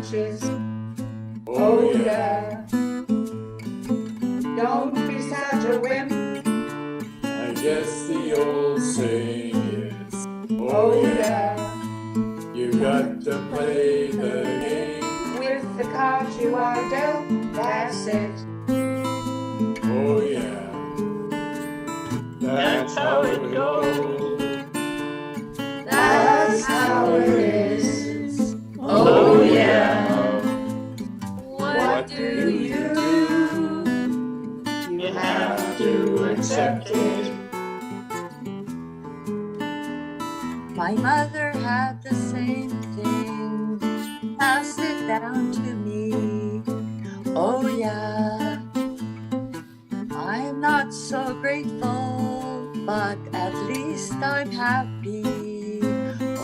branches. Oh yeah. Don't be such a wimp. I guess the old saying is, Oh yeah. you got to play the game with the cards you are dealt. That's it. Oh yeah. That's how it goes. That's how it is. Oh yeah. What do you do? You have to accept it. My mother had the same thing, passed it down to me. Oh yeah, I'm not so grateful, but at least I'm happy.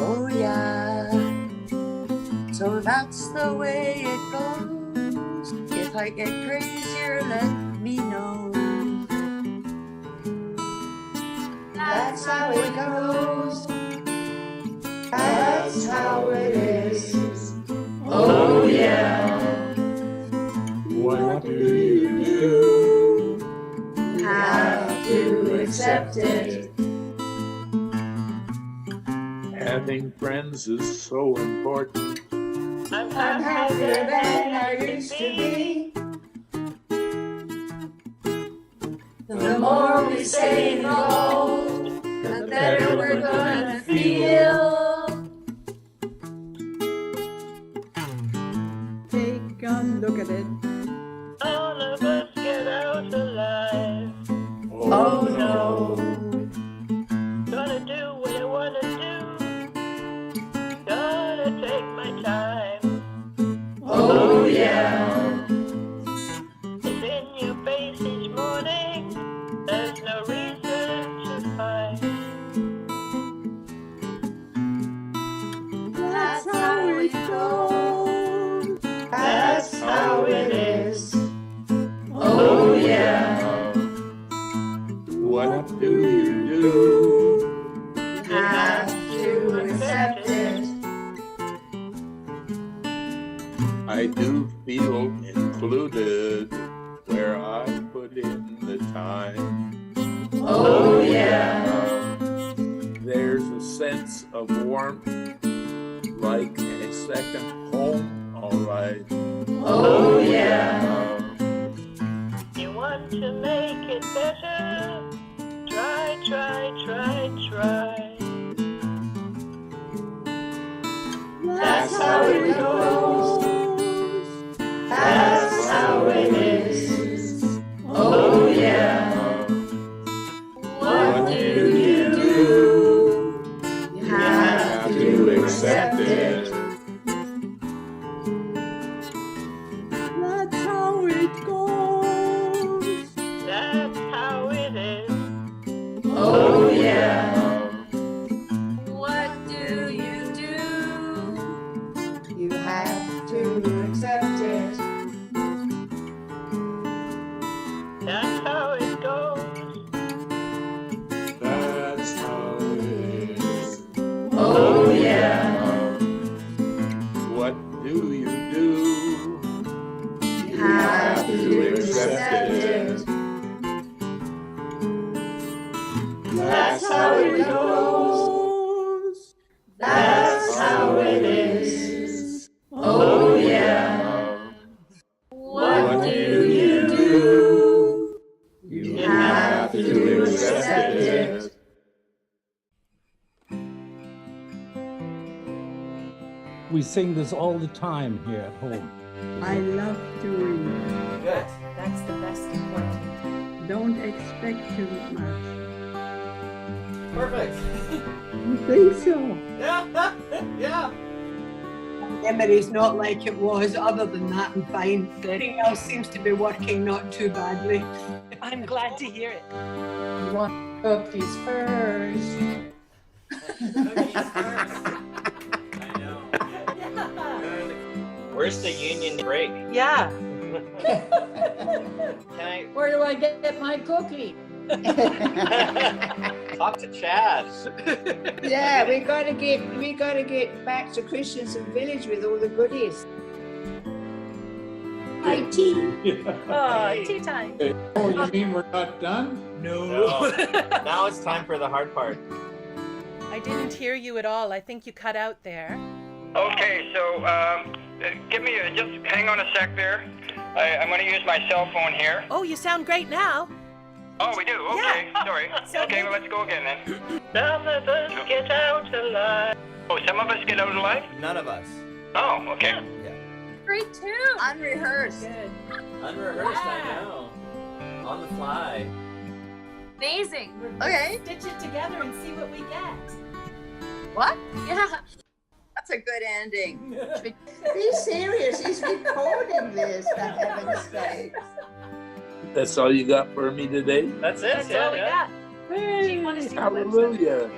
Oh yeah, so that's the way it goes. If I get crazier, let me know. That's how it goes. That's how it is. Oh yeah. What do you do? Have to accept it. Having friends is so important. I'm happier than I used to be. The more we stay involved, the better we're gonna feel. Take a look at it. All of us get out alive. Oh no. Gonna do what I wanna do. Gonna take my time. Oh yeah. It's in your face each morning. There's no reason to fight. That's how it goes. That's how it is. Oh yeah. What do you do? Have to accept it. I do feel included where I put in the time. Oh yeah. There's a sense of warmth, like a second home, alright. Oh yeah. You want to make it better? Try, try, try, try. That's how it goes. That's how it is. Oh yeah. What do you do? You have to accept it. That's how it goes. That's how it is. Oh yeah. What do you do? You have to accept it. That's how it goes. That's how it is. Oh yeah. What do you do? You have to accept it. That's how it goes. That's how it is. Oh yeah. What do you do? You have to accept it. We sing this all the time here at home. I love doing Good. That's the best important. it. Don't expect too much. Perfect. You think so? Yeah. Yeah. Memory's not like it was. Other than that, I'm fine. Everything else seems to be working not too badly. I'm glad to hear it. You want cookies first. Cookies first. I know. Where's the union break? Yeah. Can I Where do I get my cookie? talk to Chad? Yeah, we gotta get back to Christensen Village with all the goodies. my tea. Oh, tea time. Oh, you mean we're not done? No. Now it's time for the hard part. I didn't hear you at all. I think you cut out there. Okay, so just hang on a sec there. I'm going to use my cell phone here. Oh, you sound great now. Oh, we do? Okay, sorry. So Okay, well, let's go again then. Some of us get out alive. Oh, some of us get out alive? None of us. Oh, okay. Great tune. Unrehearsed. Good. Unrehearsed, I know. On the fly. Amazing. We're Okay. Stitch it together and see what we get. What? Yeah. That's a good ending. Be serious, he's recording this, for heaven's sake. That's all you got for me today? That's it. That's all we got. Do you want to see the website? Hallelujah.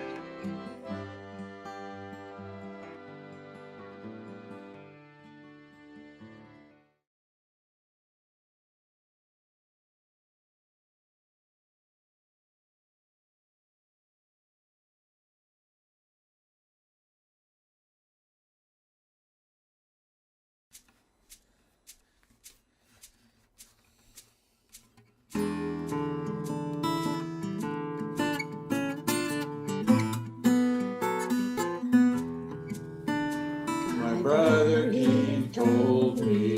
My brother he told me,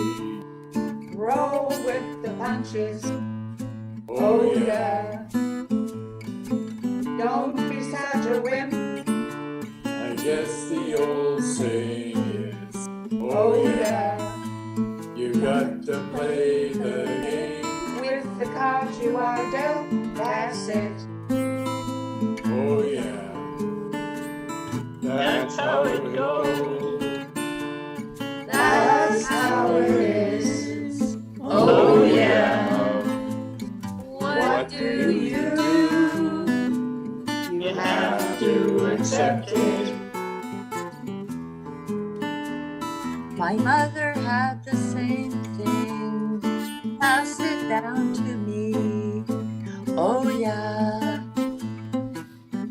Roll with the punches, oh yeah, don't be such a wimp. I guess the old saying is, Oh yeah, you got to play the game, with the cards you are dealt, that's it. oh yeah. That's how it goes. That's how it is. Oh yeah, What do you do? you have to accept it. My mother had the same thing. Pass it down to me. Oh yeah.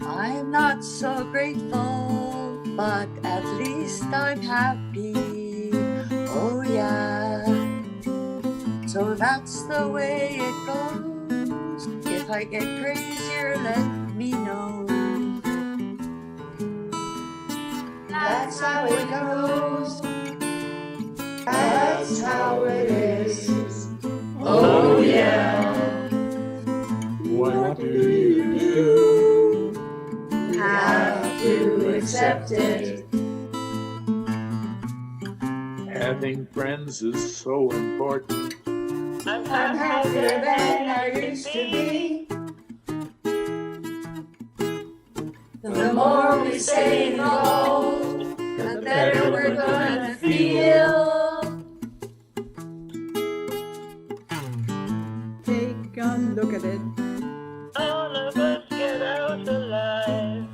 I'm not so grateful, but at least I'm happy. Oh yeah. So that's the way it goes. If I get crazier, let me know. That's how it goes. That's how it is. Oh yeah, What do you do? you have to accept it. Having friends is so important. I'm I'm happier than I used to be. The more we stay involved, the better we're gonna feel. Take a look at it. All of us get out alive.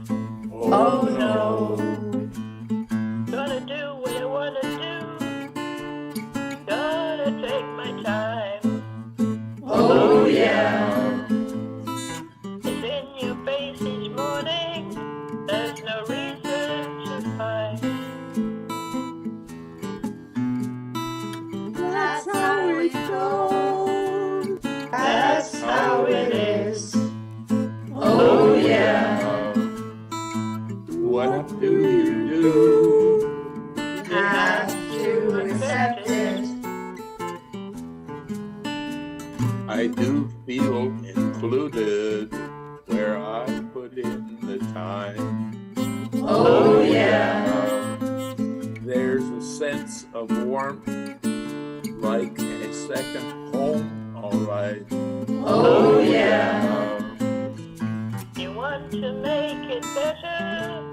Oh no, Gonna do what I wanna do. Gonna take my time. oh yeah, It's in your face each morning. There's no reason to fight. That's how it goes. that's how it is. Oh yeah, What do you do? you have to accept it. I do feel included where I put in the time. Oh yeah, There's a sense of warmth, like a second home, alright. oh yeah, You want to make it better?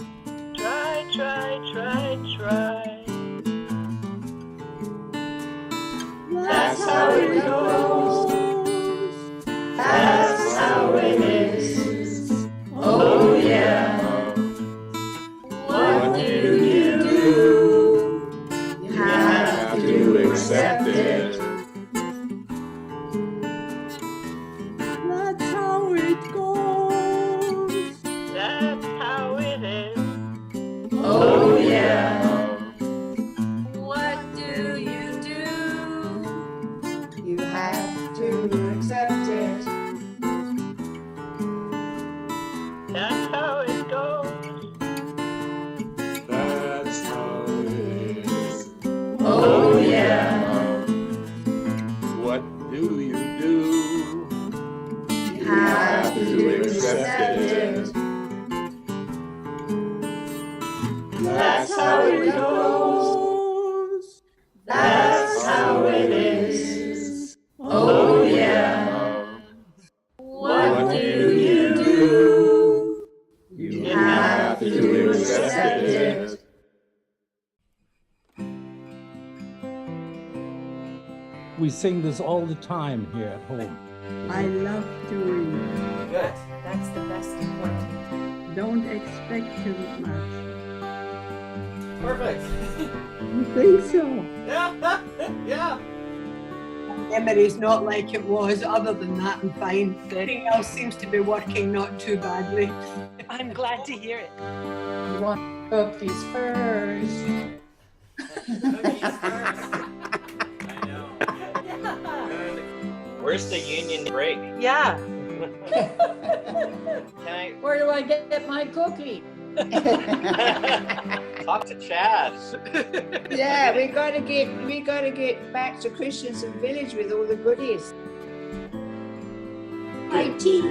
Try, try, try, try. that's how it goes. That's how it is. Oh yeah, what do you do? You have to accept it. That's how it goes. That's how it is. Oh yeah, What do you do? We sing this all the time here at home. I love to read. Good. That's the best important. Don't expect too much. Perfect. You think so? Yeah. Yeah. Memory's not like it was. Other than that, I'm fine. Everything else seems to be working not too badly. I'm glad to hear it. You want cookies first. Cookies first. I know. Where's the union break? Yeah. Can I Where do I get my cookie? talk to Chad? Yeah, we gotta get back to Christensen Village with all the goodies. Hi, tea.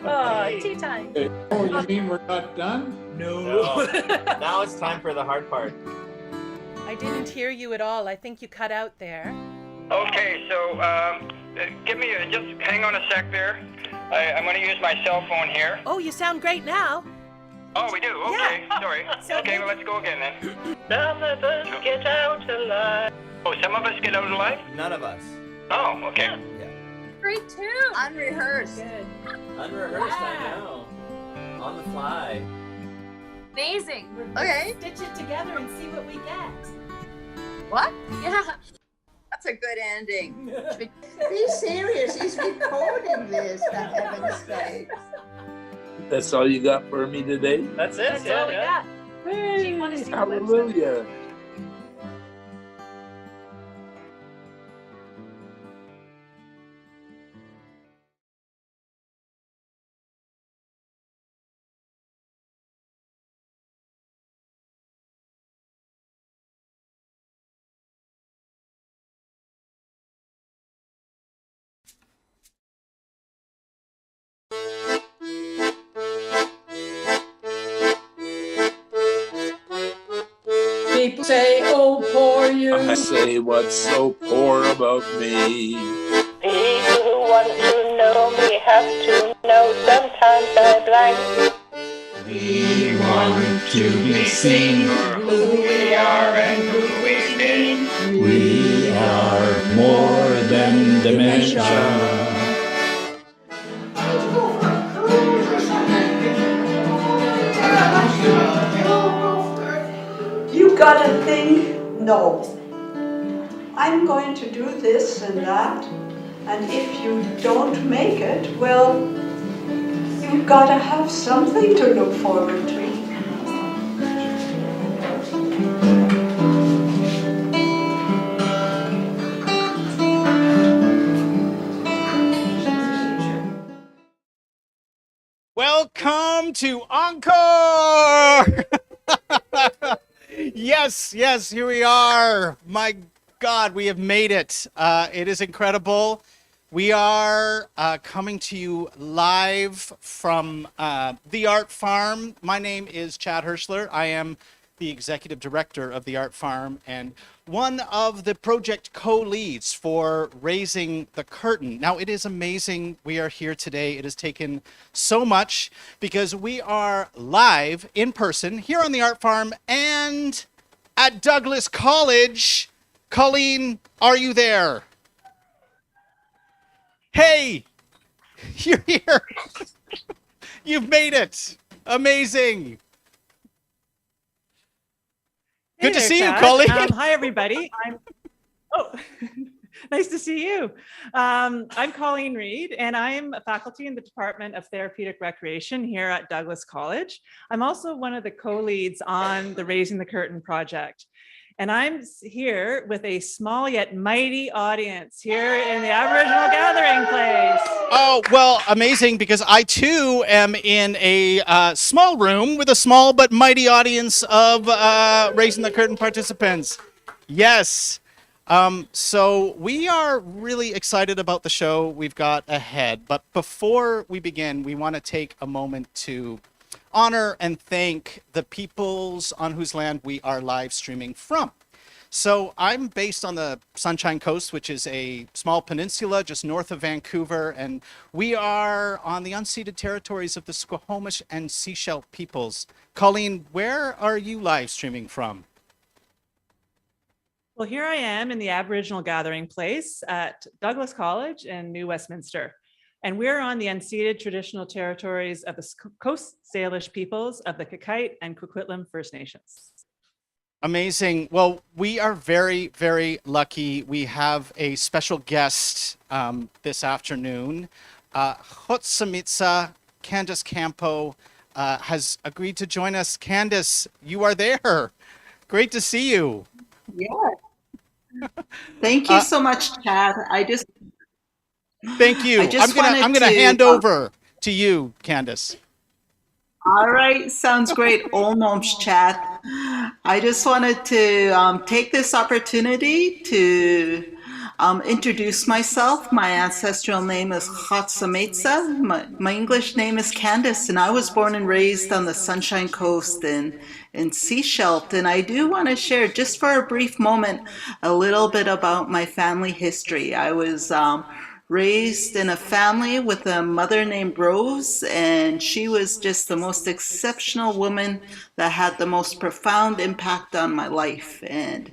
Oh, tea time. Oh, you mean we're not done? No. Now it's time for the hard part. I didn't hear you at all. I think you cut out there. Okay, so just hang on a sec there. I'm going to use my cell phone here. Oh, you sound great now. Oh, we do? Okay, Yeah. sorry. So Okay, well, let's go again then. Some of us get out alive. Oh, some of us get out alive? None of us. Oh, okay. Great too. Unrehearsed. Good. Unrehearsed, I know. On the fly. Amazing. We're Okay. Stitch it together and see what we get. What? Yeah. That's a good ending. Be serious, he's recording this, for heaven's sake. That's all you got for me today? That's it. That's yeah, all we yeah. got. Do you want to see the website? Hallelujah. People say, oh, poor you. I say what's so poor about me. People who want to know me have to know. Sometimes I blank. We want to be seen for who we are and who we've been. We are more than dementia. You got a thing? No. I'm going to do this and that, and if you don't make it, well, you've got to have something to look forward to. Welcome to Encore! Yes, here we are. My God, we have made it. It is incredible. We are coming to you live from the Art Farm. My name is Chad Hirschler. I am the executive director of the Art Farm and one of the project co-leads for Raising the Curtain. Now, it is amazing we are here today. It has taken so much because we are live in person here on the Art Farm and at Douglas College. Colleen, are you there? Hey, you're here. You've made it. Amazing. Hey Good to there, see Chad. you, Colleen. Hi, everybody. Nice to see you. I'm Colleen Reed, and I'm a faculty in the Department of Therapeutic Recreation here at Douglas College. I'm also one of the co-leads on the Raising the Curtain project. And I'm here with a small yet mighty audience here in the Aboriginal gathering place. Oh, well, amazing, because I too am in a small room with a small but mighty audience of Raising the Curtain participants. Yes. So we are really excited about the show we've got ahead. But before we begin, we want to take a moment to honor and thank the peoples on whose land we are live streaming from. So I'm based on the Sunshine Coast, which is a small peninsula just north of Vancouver, and we are on the unceded territories of the Squamish and Sechelt peoples. Colleen, where are you live streaming from? Well, here I am in the Aboriginal gathering place at Douglas College in New Westminster. And we're on the unceded traditional territories of the Coast Salish peoples of the Kakite and Coquitlam First Nations. Amazing. Well, we are very, very lucky. We have a special guest this afternoon. Hotsamitsa Candace Campo has agreed to join us. Candace, you are there. Great to see you. Yeah. Thank you so much, Chad. Thank you. I'm gonna hand over to you, Candace. All right, sounds great. Olnoms chat. I just wanted to take this opportunity to introduce myself. My ancestral name is Hatsametsa. My English name is Candace, and I was born and raised on the Sunshine Coast in Seashelt. And I do want to share, just for a brief moment, a little bit about my family history. I was raised in a family with a mother named Rose, and she was just the most exceptional woman that had the most profound impact on my life. And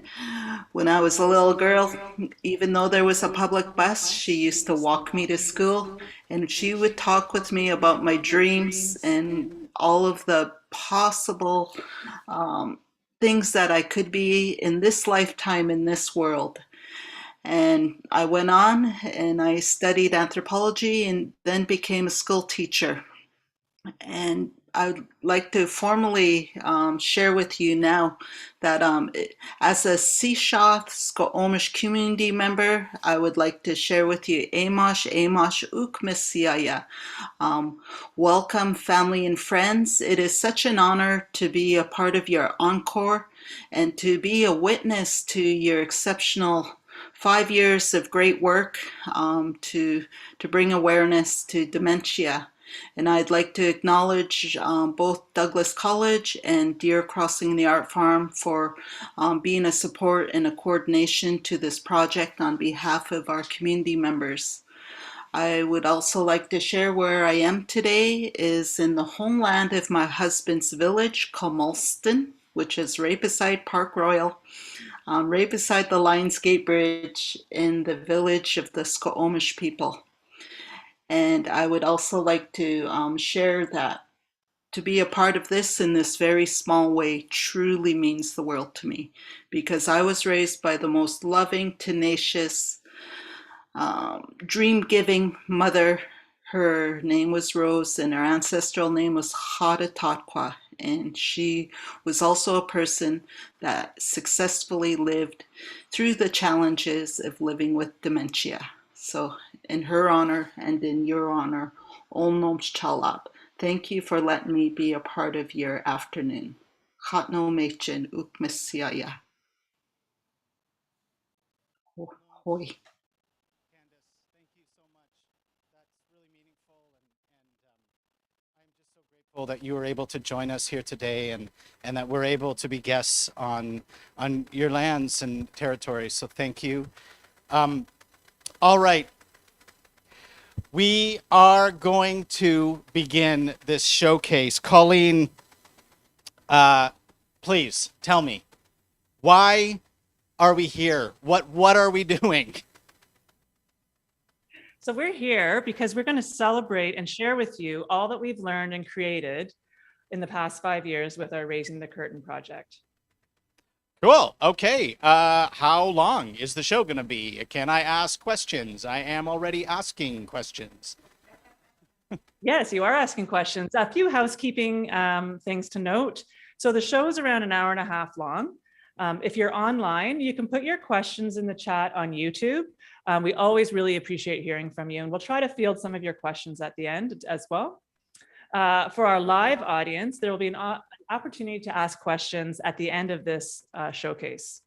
when I was a little girl, even though there was a public bus, she used to walk me to school, and she would talk with me about my dreams and all of the possible things that I could be in this lifetime, in this world. And I went on and I studied anthropology and then became a school teacher. And I'd like to formally share with you now that as a Seashath Sko'omish community member, I would like to share with you Amash Ukmisiaya. Welcome, family and friends. It is such an honor to be a part of your Encore and to be a witness to your exceptional 5 years of great work to bring awareness to dementia. And I'd like to acknowledge both Douglas College and Deer Crossing the Art Farm for being a support and a coordination to this project on behalf of our community members. I would also like to share where I am today is in the homeland of my husband's village, Comulston, which is right beside Park Royal. Right beside the Lionsgate Bridge in the village of the Sko'omish people. And I would also like to share that to be a part of this in this very small way truly means the world to me, because I was raised by the most loving, tenacious, dream-giving mother. Her name was Rose, and her ancestral name was Hadatatqua. And she was also a person that successfully lived through the challenges of living with dementia. So in her honor and in your honor, Olnoms Chalap, thank you for letting me be a part of your afternoon. Chatno Machin Ukmesiaya. Hoi. That you were able to join us here today and that we're able to be guests on your lands and territories. So thank you. All right. We are going to begin this showcase. Colleen, please tell me, why are we here? What are we doing? So we're here because we're going to celebrate and share with you all that we've learned and created in the past 5 years with our Raising the Curtain project. Cool. Okay. How long is the show going to be? Can I ask questions? I am already asking questions. Yes, you are asking questions. A few housekeeping things to note. So the show is around an hour and a half long. If you're online, you can put your questions in the chat on YouTube. We always really appreciate hearing from you, and we'll try to field some of your questions at the end as well. For our live audience, there will be an opportunity to ask questions at the end of this showcase.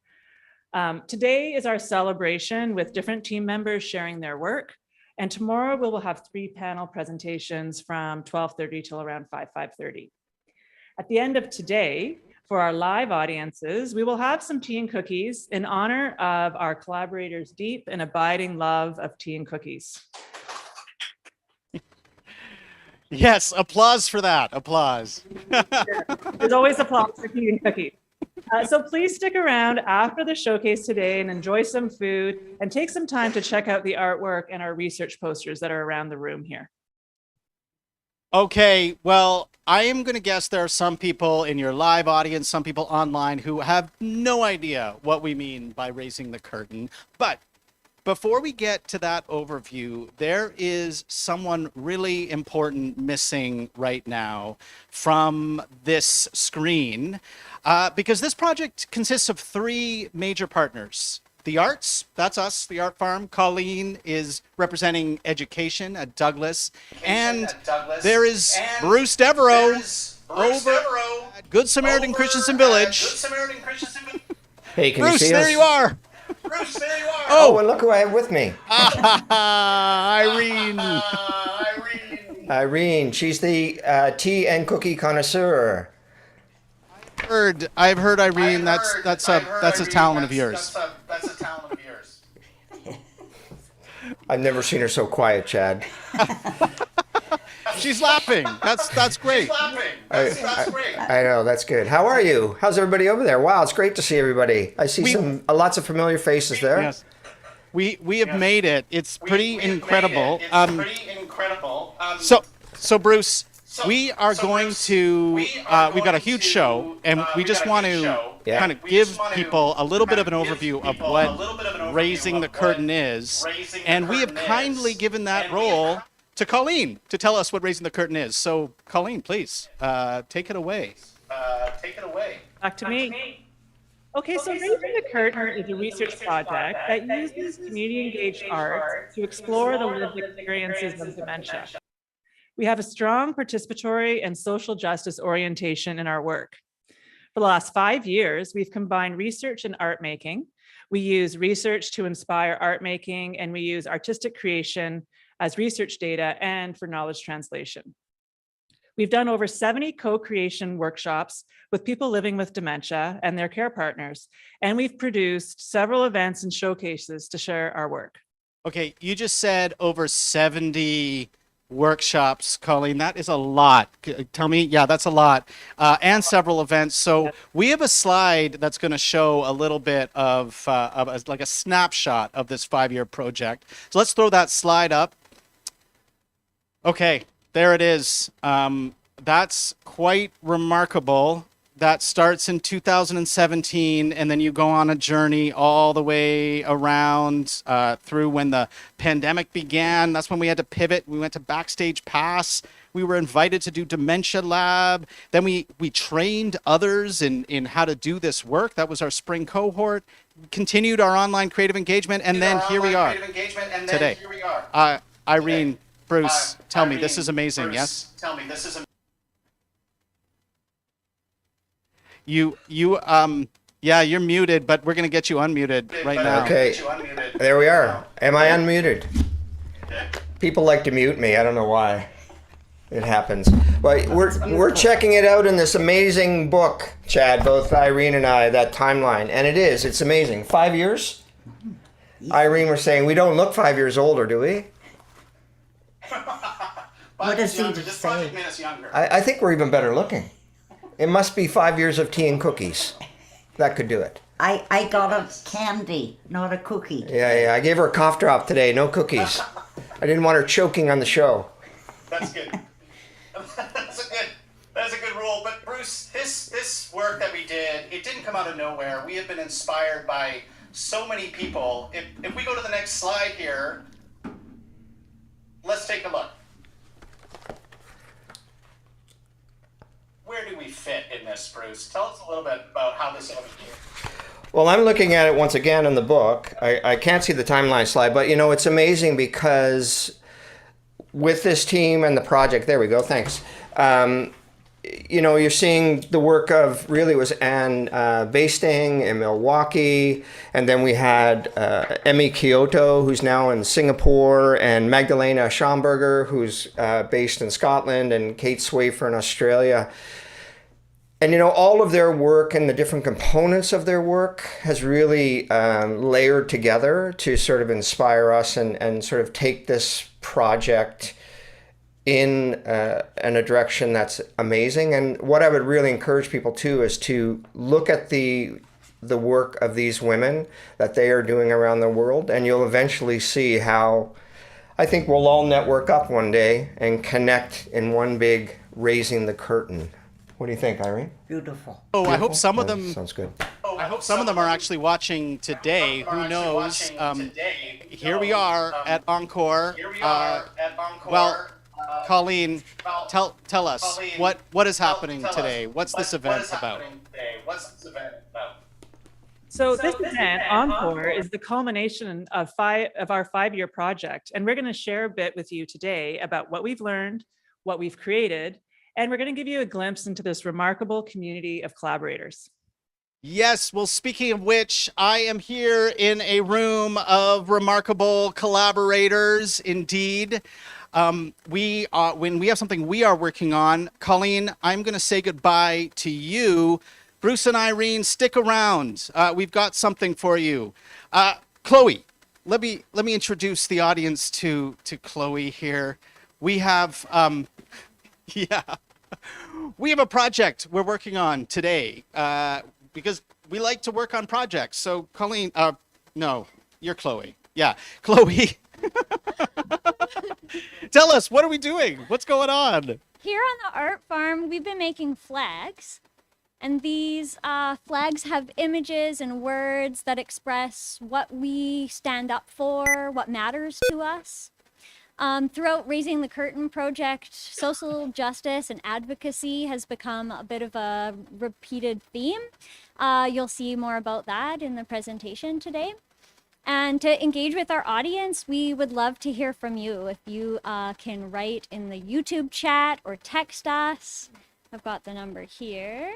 Today is our celebration with different team members sharing their work, and tomorrow we will have 3 panel presentations from 12:30 till around 5:30. At the end of today, for our live audiences, we will have some tea and cookies in honor of our collaborators' deep and abiding love of tea and cookies. Yes, applause for that. Applause. There's always applause for tea and cookies. So please stick around after the showcase today and enjoy some food and take some time to check out the artwork and our research posters that are around the room here. Okay, well, I am going to guess there are some people in your live audience, some people online who have no idea what we mean by raising the curtain. But before we get to that overview, there is someone really important missing right now from this screen, because this project consists of three major partners. The arts, that's us, the Art Farm. Colleen is representing education at Douglas. And there is Bruce Devereaux over at Good Samaritan Christensen Village. Hey, can Bruce, you see us? there you are. Oh, and look who I have with me. Irene. Irene, she's the tea and cookie connoisseur. I've heard Irene. That's a talent of yours. I've never seen her so quiet, Chad. She's laughing. That's great. I know, that's good. How are you? How's everybody over there? Wow, it's great to see everybody. I see lots of familiar faces there. Yes. We have made it. It's pretty incredible. So Bruce, we are going to we've got a huge show, and we just want to kind of give people a little bit of an overview of what Raising the Curtain is, and we have kindly given that role to Colleen to tell us what Raising the Curtain is. So Colleen, please take it away. Back to me. Okay, so Raising the Curtain is a research project that uses community-engaged art to explore the lived experiences of dementia. We have a strong participatory and social justice orientation in our work. For the last 5 years, we've combined research and art making. We use research to inspire art making, and we use artistic creation as research data and for knowledge translation. We've done over 70 co-creation workshops with people living with dementia and their care partners, and we've produced several events and showcases to share our work. Okay, you just said over 70 workshops, Colleen. That is a lot. Tell me, yeah, that's a lot. And several events. So we have a slide that's going to show a little bit of like a snapshot of this 5-year project. So let's throw that slide up. Okay, there it is. That's quite remarkable. That starts in 2017, and then you go on a journey all the way around through when the pandemic began. That's when we had to pivot. We went to Backstage Pass. We were invited to do Dementia Lab. Then we trained others in how to do this work. That was our spring cohort. We continued our online creative engagement, and then here we are today. Irene, Bruce, tell me, this is amazing, yes? Tell me, this is amazing. Yeah, you're muted, but we're going to get you unmuted right now. Okay, there we are. Am I unmuted? People like to mute me. I don't know why. It happens. Well, we're checking it out in this amazing book, Chad, both Irene and I, that timeline. And it's amazing. 5 years? Irene was saying, we don't look 5 years older, do we? What does he say? I think we're even better looking. It must be 5 years of tea and cookies. That could do it. I got a candy, not a cookie. Yeah. I gave her a cough drop today. No cookies. I didn't want her choking on the show. That's good. That's a good rule. But Bruce, this work that we did, it didn't come out of nowhere. We have been inspired by so many people. If we go to the next slide here, let's take a look. Where do we fit in this, Bruce? Tell us a little bit about how this came here. Well, I'm looking at it once again in the book. I can't see the timeline slide, but it's amazing because with this team and the project, there we go, thanks. You're seeing the work of, really, it was Anne Basting in Milwaukee, and then we had Emmy Kyoto, who's now in Singapore, and Magdalena Schomburger, who's based in Scotland, and Kate Swafer in Australia. And all of their work and the different components of their work has really layered together to sort of inspire us and sort of take this project in a direction that's amazing. And what I would really encourage people too is to look at the work of these women that they are doing around the world, and you'll eventually see how I think we'll all network up one day and connect in one big raising the curtain. What do you think, Irene? Beautiful. Oh, I hope some of them. Sounds good. I hope some of them are actually watching today. Who knows? Here we are at Encore. Well, Colleen, tell us what is happening today. What's this event about? So this event, Encore, is the culmination of our 5-year project. And we're going to share a bit with you today about what we've learned, what we've created, and we're going to give you a glimpse into this remarkable community of collaborators. Yes, well, speaking of which, I am here in a room of remarkable collaborators, indeed. When we have something we are working on, Colleen, I'm going to say goodbye to you. Bruce and Irene, stick around. We've got something for you. Chloe, let me introduce the audience to Chloe here. We have, we have a project we're working on today because we like to work on projects. So Colleen, no, you're Chloe. Yeah, Chloe. Tell us, what are we doing? What's going on? Here on the art farm, we've been making flags. And these flags have images and words that express what we stand up for, what matters to us. Throughout Raising the Curtain project, social justice and advocacy has become a bit of a repeated theme. You'll see more about that in the presentation today. And to engage with our audience, we would love to hear from you. If you can write in the YouTube chat or text us. I've got the number here.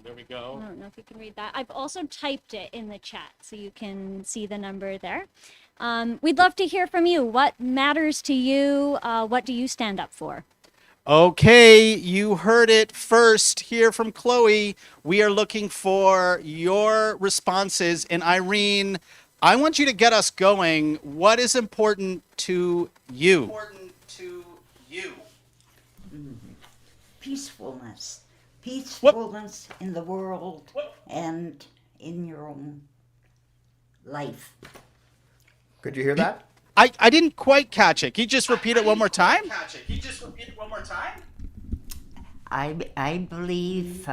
There we go. I don't know if you can read that. I've also typed it in the chat so you can see the number there. We'd love to hear from you. What matters to you? What do you stand up for? Okay, you heard it first here from Chloe. We are looking for your responses. And Irene, I want you to get us going. What is important to you? Peacefulness. Peacefulness in the world and in your own life. Could you hear that? I didn't quite catch it. Can you just repeat it one more time? I believe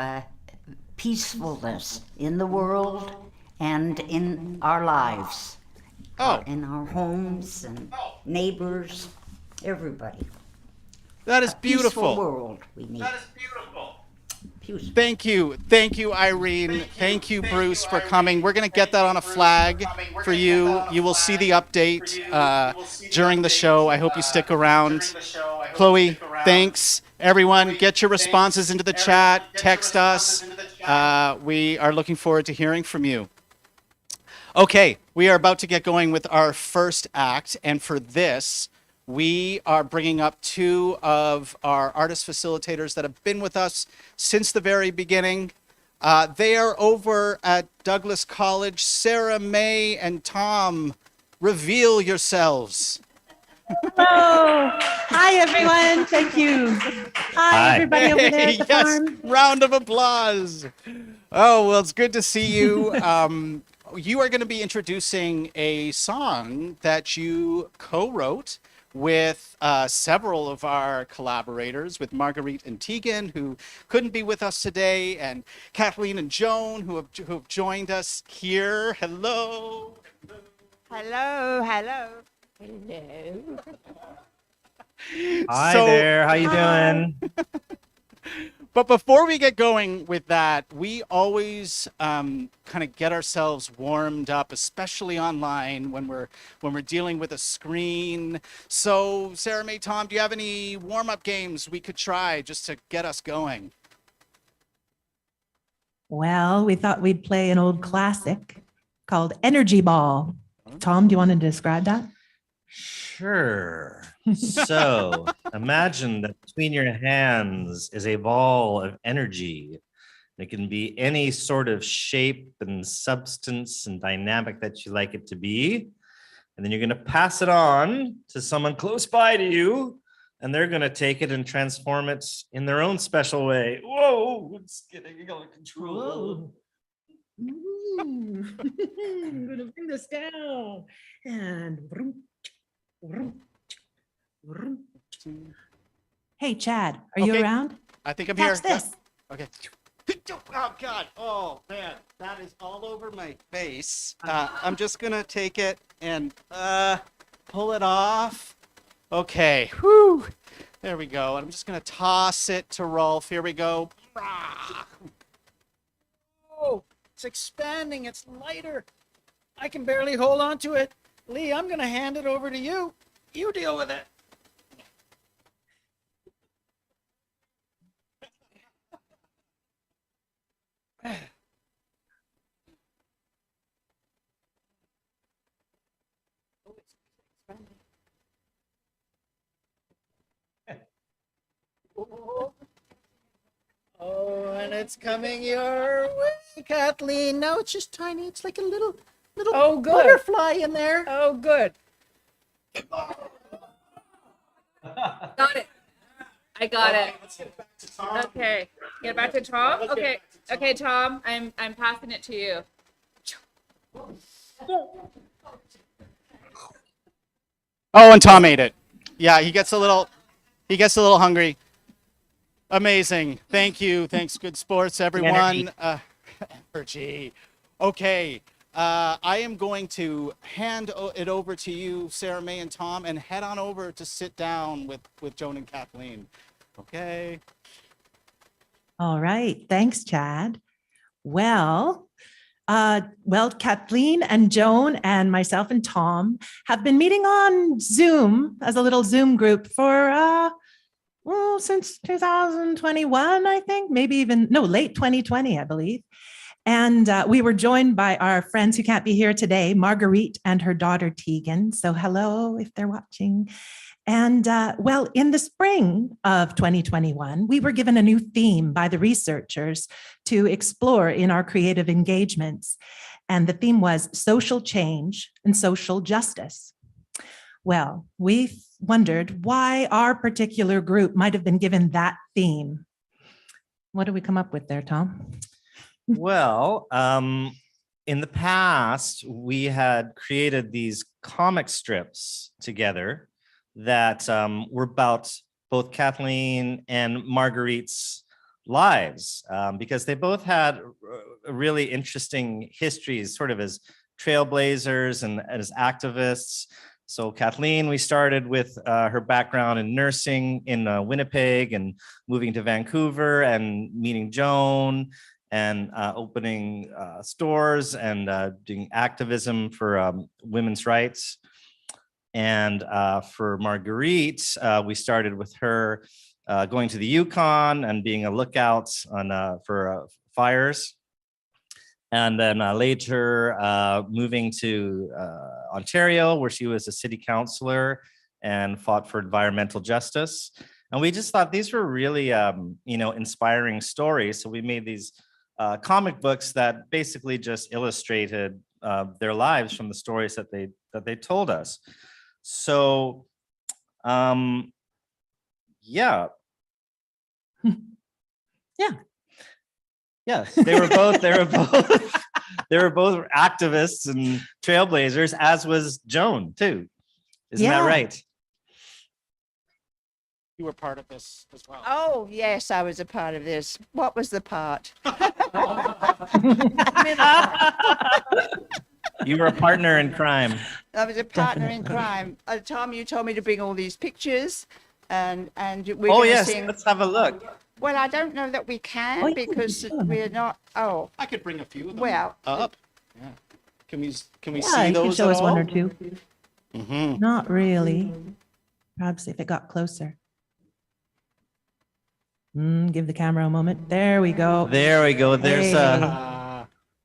peacefulness in the world and in our lives. In our homes and neighbors, everybody. That is beautiful. Peaceful world we need. Thank you, Irene. Thank you, Bruce, for coming. We're going to get that on a flag for you. You will see the update during the show. I hope you stick around. Chloe, thanks. Everyone, get your responses into the chat. Text us. We are looking forward to hearing from you. Okay, we are about to get going with our first act. And for this, we are bringing up 2 of our artist facilitators that have been with us since the very beginning. They are over at Douglas College. Sarah, May, and Tom, reveal yourselves. Hello. Hi, everyone. Thank you. Hi, everybody over there at the farm. Round of applause. Oh, well, it's good to see you. You are going to be introducing a song that you co-wrote with several of our collaborators, with Marguerite and Tegan, who couldn't be with us today, and Kathleen and Joan, who have joined us here. Hello. Hello. Hello. Hi there. How you doing? But before we get going with that, we always kind of get ourselves warmed up, especially online when we're dealing with a screen. So, Sarah, May, Tom, do you have any warm-up games we could try just to get us going? Well, we thought we'd play an old classic called Energy Ball. Tom, do you want to describe that? Sure. So imagine that between your hands is a ball of energy. It can be any sort of shape and substance and dynamic that you like it to be. And then you're going to pass it on to someone close by to you and they're going to take it and transform it in their own special way. Whoa, it's getting out of control. I'm gonna bring this down and hey Chad, are you Okay. around? I think I'm Catch here. this. Okay. Oh God! Oh man, that is all over my face. I'm just gonna take it and pull it off. Okay. Whew. There we go. I'm just gonna toss it to Rolf. Here we go. Oh, it's expanding. It's lighter. I can barely hold on to it. Lee, I'm gonna hand it over to you. You deal with it. Oh, and it's coming your way, Kathleen. No, it's just tiny. It's like a little Oh, good. butterfly in there. Oh, good. Got it. I got it. Let's get back to Tom. Okay. Get back to Tom. Okay. Okay, Tom. I'm passing it to you. Oh, and Tom ate it. Yeah, he gets a little hungry. Amazing. Thank you. Thanks, good sports, everyone. Energy. Okay. I am going to hand it over to you, Sarah May and Tom, and head on over to sit down with Joan and Kathleen. Okay. All right. Thanks, Chad. Well, Kathleen and Joan and myself and Tom have been meeting on Zoom as a little Zoom group for since 2021, I think, maybe even late 2020, I believe. And we were joined by our friends who can't be here today, Marguerite and her daughter Tegan. So hello, if they're watching. And in the spring of 2021, we were given a new theme by the researchers to explore in our creative engagements. And the theme was social change and social justice. Well, we wondered why our particular group might have been given that theme. What did we come up with there, Tom? Well, in the past, we had created these comic strips together that were about both Kathleen and Marguerite's lives, because they both had really interesting histories, sort of as trailblazers and as activists. So Kathleen, we started with her background in nursing in Winnipeg and moving to Vancouver and meeting Joan and opening stores and doing activism for women's rights. And for Marguerite, we started with her going to the Yukon and being a lookout on for fires. And then later moving to Ontario, where she was a city councillor and fought for environmental justice. And we just thought these were really, inspiring stories. So we made these comic books that basically just illustrated their lives from the stories that they told us. So, yeah. Yeah. Yes, they were both activists and trailblazers, as was Joan too. Isn't that right? You were part of this as well. Oh, yes, I was a part of this. What was the part? You were a partner in crime. I was a partner in crime. At the time, you told me to bring all these pictures, and we're Oh gonna yes, sing. let's have a look. Well, I don't know that we can because we're not. Oh, I could bring a few of them well, up. Yeah. Can we Yeah, see you those can show at us one all? or two. Mm-hmm. Not really. Perhaps if it got closer. Give the camera a moment. There we go. There we go. Hey.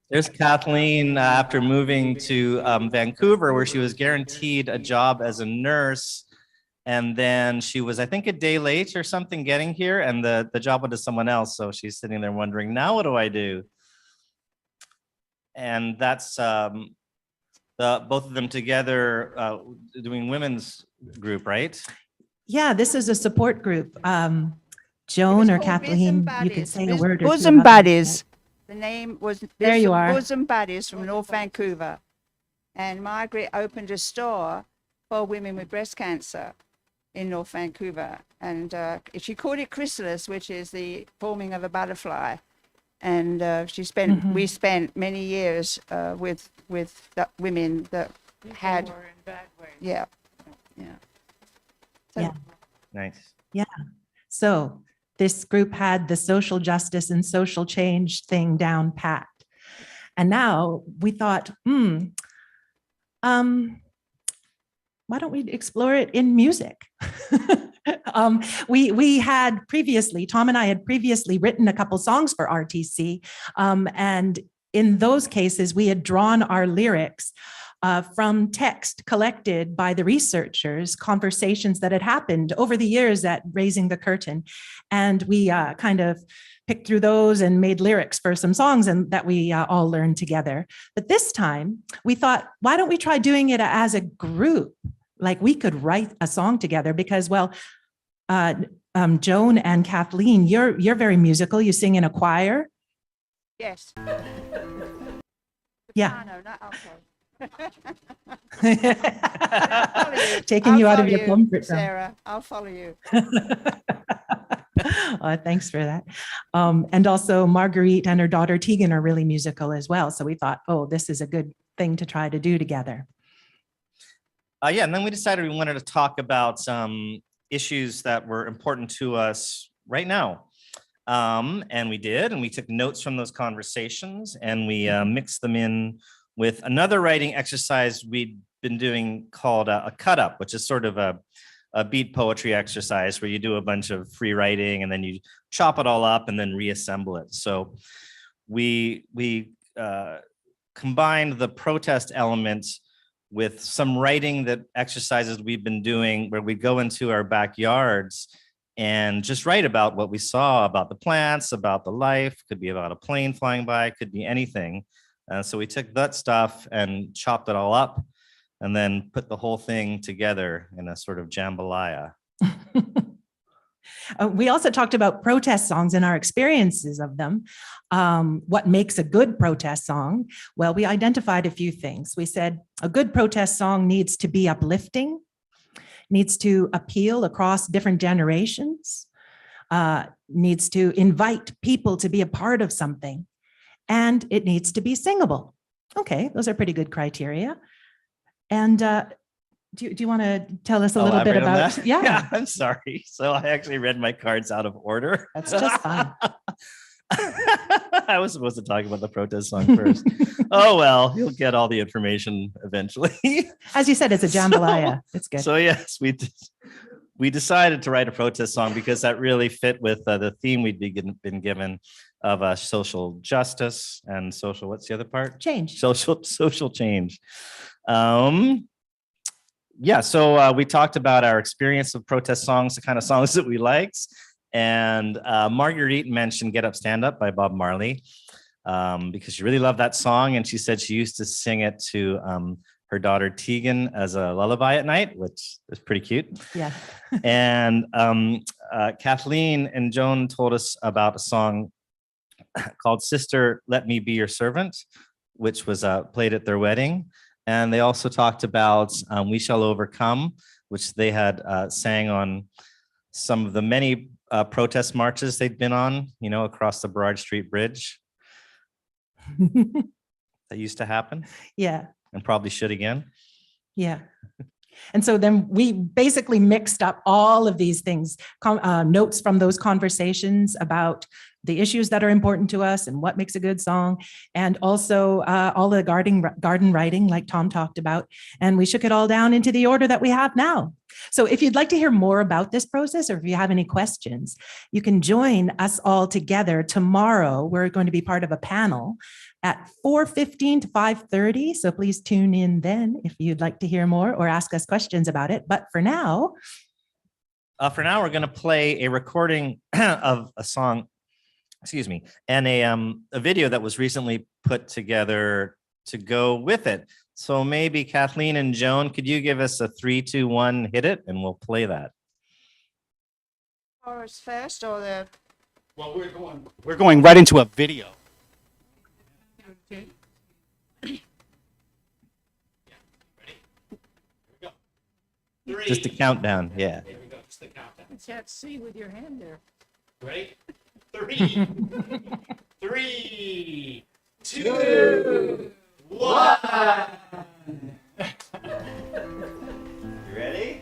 There's Kathleen after moving to Vancouver, where she was guaranteed a job as a nurse. And then she was, I think, a day late or something getting here, and the job went to someone else. So she's sitting there wondering, now what do I do? And that's both of them together doing women's group, right? Yeah, this is a support group. Joan or Kathleen, you could say a word or two Bosom about that. Buddies. The name was There you are. Bosom Buddies from North Vancouver. And Margaret opened a store for women with breast cancer in North Vancouver. And she called it Chrysalis, which is the forming of a butterfly. And we spent many years with the women that had. Yeah. So, Yeah. Nice. Yeah. So this group had the social justice and social change thing down pat. And now we thought, why don't we explore it in music? We had previously, Tom and I had previously written a couple songs for RTC. And in those cases, we had drawn our lyrics from text collected by the researchers, conversations that had happened over the years at Raising the Curtain. And we kind of picked through those and made lyrics for some songs and that we all learned together. But this time we thought, why don't we try doing it as a group? Like we could write a song together because, well, Joan and Kathleen, you're very musical. You sing in a choir. yes. Yeah. Piano, not alto. Taking you out of your comfort zone. Sarah, I'll follow you. Thanks for that. And also Marguerite and her daughter Tegan are really musical as well. So we thought, oh, this is a good thing to try to do together. Yeah, and then we decided we wanted to talk about some issues that were important to us right now. And we did, and we took notes from those conversations and we mixed them in with another writing exercise we'd been doing called a cut up, which is sort of a beat poetry exercise where you do a bunch of free writing and then you chop it all up and then reassemble it. So we combined the protest elements with some writing that exercises we've been doing where we go into our backyards and just write about what we saw, about the plants, about the life, could be about a plane flying by, could be anything. So we took that stuff and chopped it all up and then put the whole thing together in a sort of jambalaya. We also talked about protest songs and our experiences of them. What makes a good protest song? Well, we identified a few things. We said a good protest song needs to be uplifting, needs to appeal across different generations, needs to invite people to be a part of something, and it needs to be singable. Okay, those are pretty good criteria. And do you want to tell us a little bit about that? Yeah. Yeah, I'm sorry. So I actually read my cards out of order. That's just fine. I was supposed to talk about the protest song first. Oh, well, you'll get all the information eventually. As you said, it's a jambalaya. It's good. So yes, we decided to write a protest song because that really fit with the theme we'd been given of social justice and social, what's the other part? Change. Social change. Yeah, so we talked about our experience of protest songs, the kind of songs that we liked. And Marguerite mentioned Get Up, Stand Up by Bob Marley because she really loved that song. And she said she used to sing it to her daughter Tegan as a lullaby at night, which is pretty cute. Yeah. And Kathleen and Joan told us about a song called Sister, Let Me Be Your Servant, which was played at their wedding. And they also talked about We Shall Overcome, which they had sang on some of the many protest marches they'd been on, across the Broad Street Bridge. That used to happen. Yeah. And probably should again. Yeah. And so then we basically mixed up all of these things, notes from those conversations about the issues that are important to us and what makes a good song, and also all the garden writing like Tom talked about. And we shook it all down into the order that we have now. So if you'd like to hear more about this process, or if you have any questions, you can join us all together tomorrow. We're going to be part of a panel at 4:15 to 5:30. So please tune in then if you'd like to hear more or ask us questions about it. But for now, we're going to play a recording of a song, and a video that was recently put together to go with it. So maybe Kathleen and Joan, could you give us a 3, 2, 1, hit it, and we'll play that. chorus first or the? Well, we're going right into a video. Just a countdown. Yeah. Here we go. Just the countdown. It's that C with your hand there. Ready? 3, 3, 2, 1. You ready?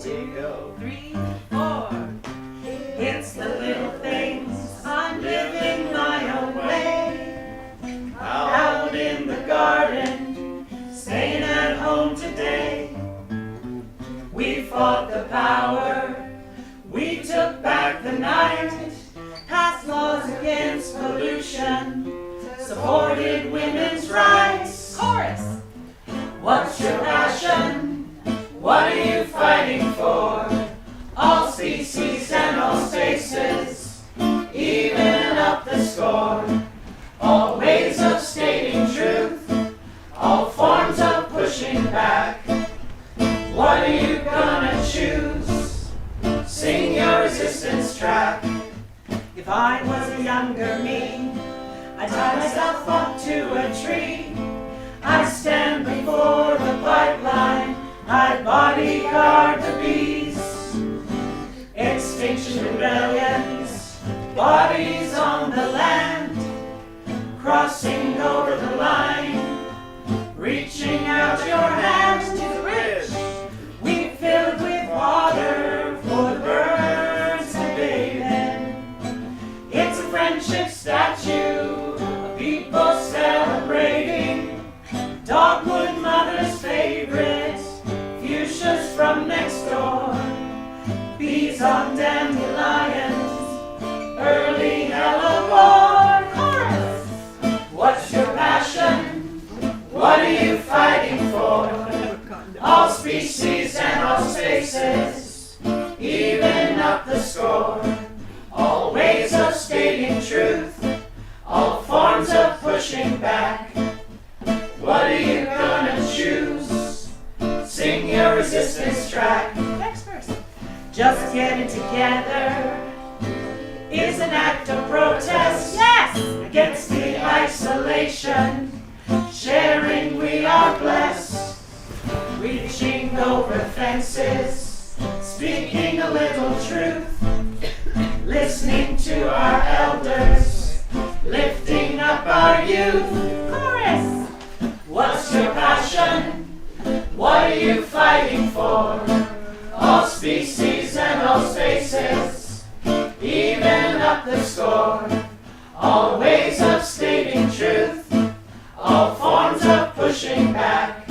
Here we go. 3, 4. It's the little things. I'm living my own way. Out in the garden, staying at home today. We fought the power, we took back the night, passed laws against pollution, supported women's rights. Chorus! What's your passion? What are you fighting for? All species and all spaces, even up the score. All ways of stating truth, all forms of pushing back. What are you gonna choose? Sing your resistance track. If I was a younger me, I'd tie myself up to a tree. I'd stand before the pipeline, I'd bodyguard the bees. Extinction rebellions, bodies on the land, crossing over the line, reaching out your hands to the bridge. We filled with water for the birds to bathe in. It's a friendship statue, a people celebrating. Dogwood mother's favorite, fuchsias from next door. Bees on dandelions, early hellebore. Chorus! What's your passion? What are you fighting for? All species and all spaces, even up the score. All ways of stating truth, all forms of pushing back. What are you gonna choose? Sing your resistance track. Next verse. Just getting together is an act of protest. Yes! Against the isolation. Sharing we are blessed. Reaching over fences. Speaking a little truth. Listening to our elders. Lifting up our youth. Chorus! What's your passion? What are you fighting for? All species and all spaces, even up the score. All ways of stating truth, all forms of pushing back.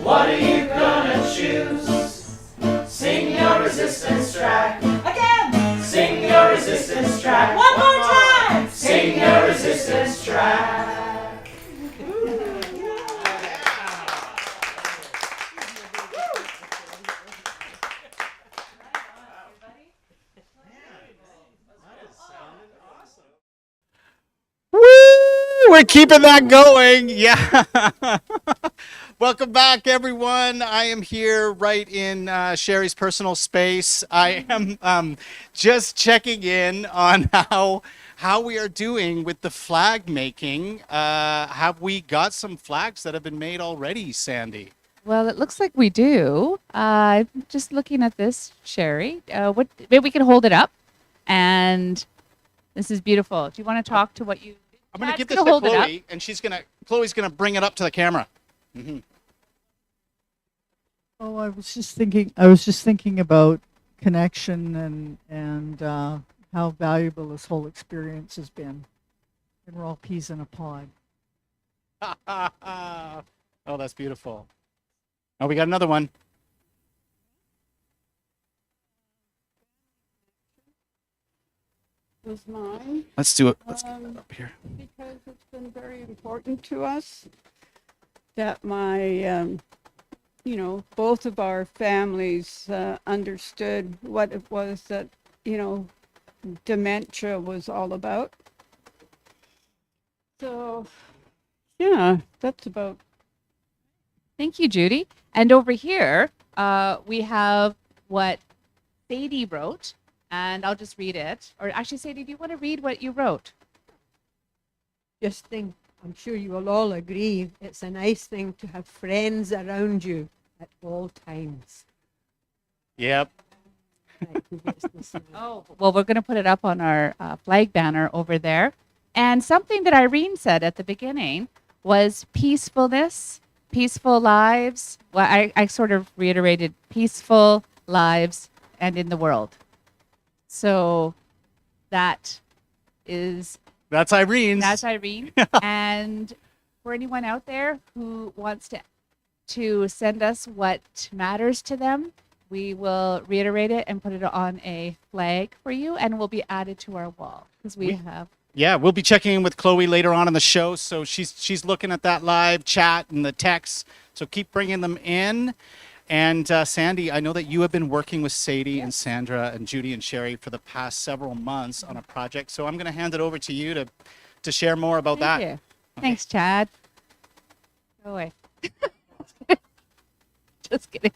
What are you gonna choose? Sing your resistance track. Again! Sing your resistance track. One more time! Sing your resistance track. Woo! We're keeping that going. Yeah. Welcome back, everyone. I am here right in Sherry's personal space. I am just checking in on how we are doing with the flag making. Have we got some flags that have been made already, Sandy? Well, it looks like we do. Just looking at this, Sherry. Maybe we can hold it up. And this is beautiful. Do you want to talk to what you? I'm going to give this to Chloe, and Chloe's gonna bring it up to the camera. Mm-hmm. Oh, I was just thinking about connection and how valuable this whole experience has been. And we're all peas in a pod. Oh, that's beautiful. Oh, we got another one. Was mine. Let's do it. Let's get it up here. Because it's been very important to us that my, both of our families understood what it was that, dementia was all about. So, yeah, that's about. Thank you, Judy. And over here, we have what Sadie wrote, and I'll just read it. Or actually, Sadie, do you want to read what you wrote? Just think, I'm sure you will all agree, it's a nice thing to have friends around you at all times. Yep. Oh, well, we're going to put it up on our flag banner over there. And something that Irene said at the beginning was peacefulness, peaceful lives. Well, I sort of reiterated peaceful lives and in the world. So that is That's Irene's. That's Irene. And for anyone out there who wants to send us what matters to them, we will reiterate it and put it on a flag for you, and will be added to our wall because we have. Yeah, we'll be checking in with Chloe later on in the show. So she's looking at that live chat and the texts. So keep bringing them in. And Sandy, I know that you have been working with Sadie and Sandra and Judy and Sherry for the past several months on a project. So I'm going to hand it over to you to share more about Thank that. you. Thanks, Chad. Go away. Just kidding.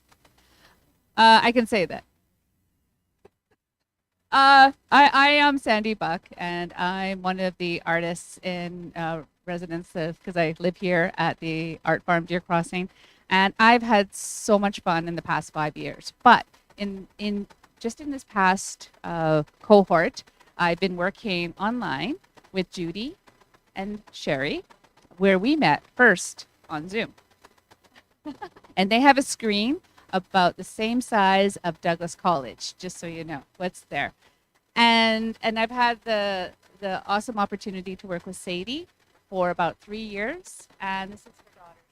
I can say that. I am Sandy Buck, and I'm one of the artists in residence because I live here at the Art Farm Deer Crossing, and I've had so much fun in the past 5 years. But in this past cohort, I've been working online with Judy and Sherry, where we met first on Zoom, and they have a screen about the same size of Douglas College, just so you know what's there. And I've had the awesome opportunity to work with Sadie for about 3 years, and this is her daughter.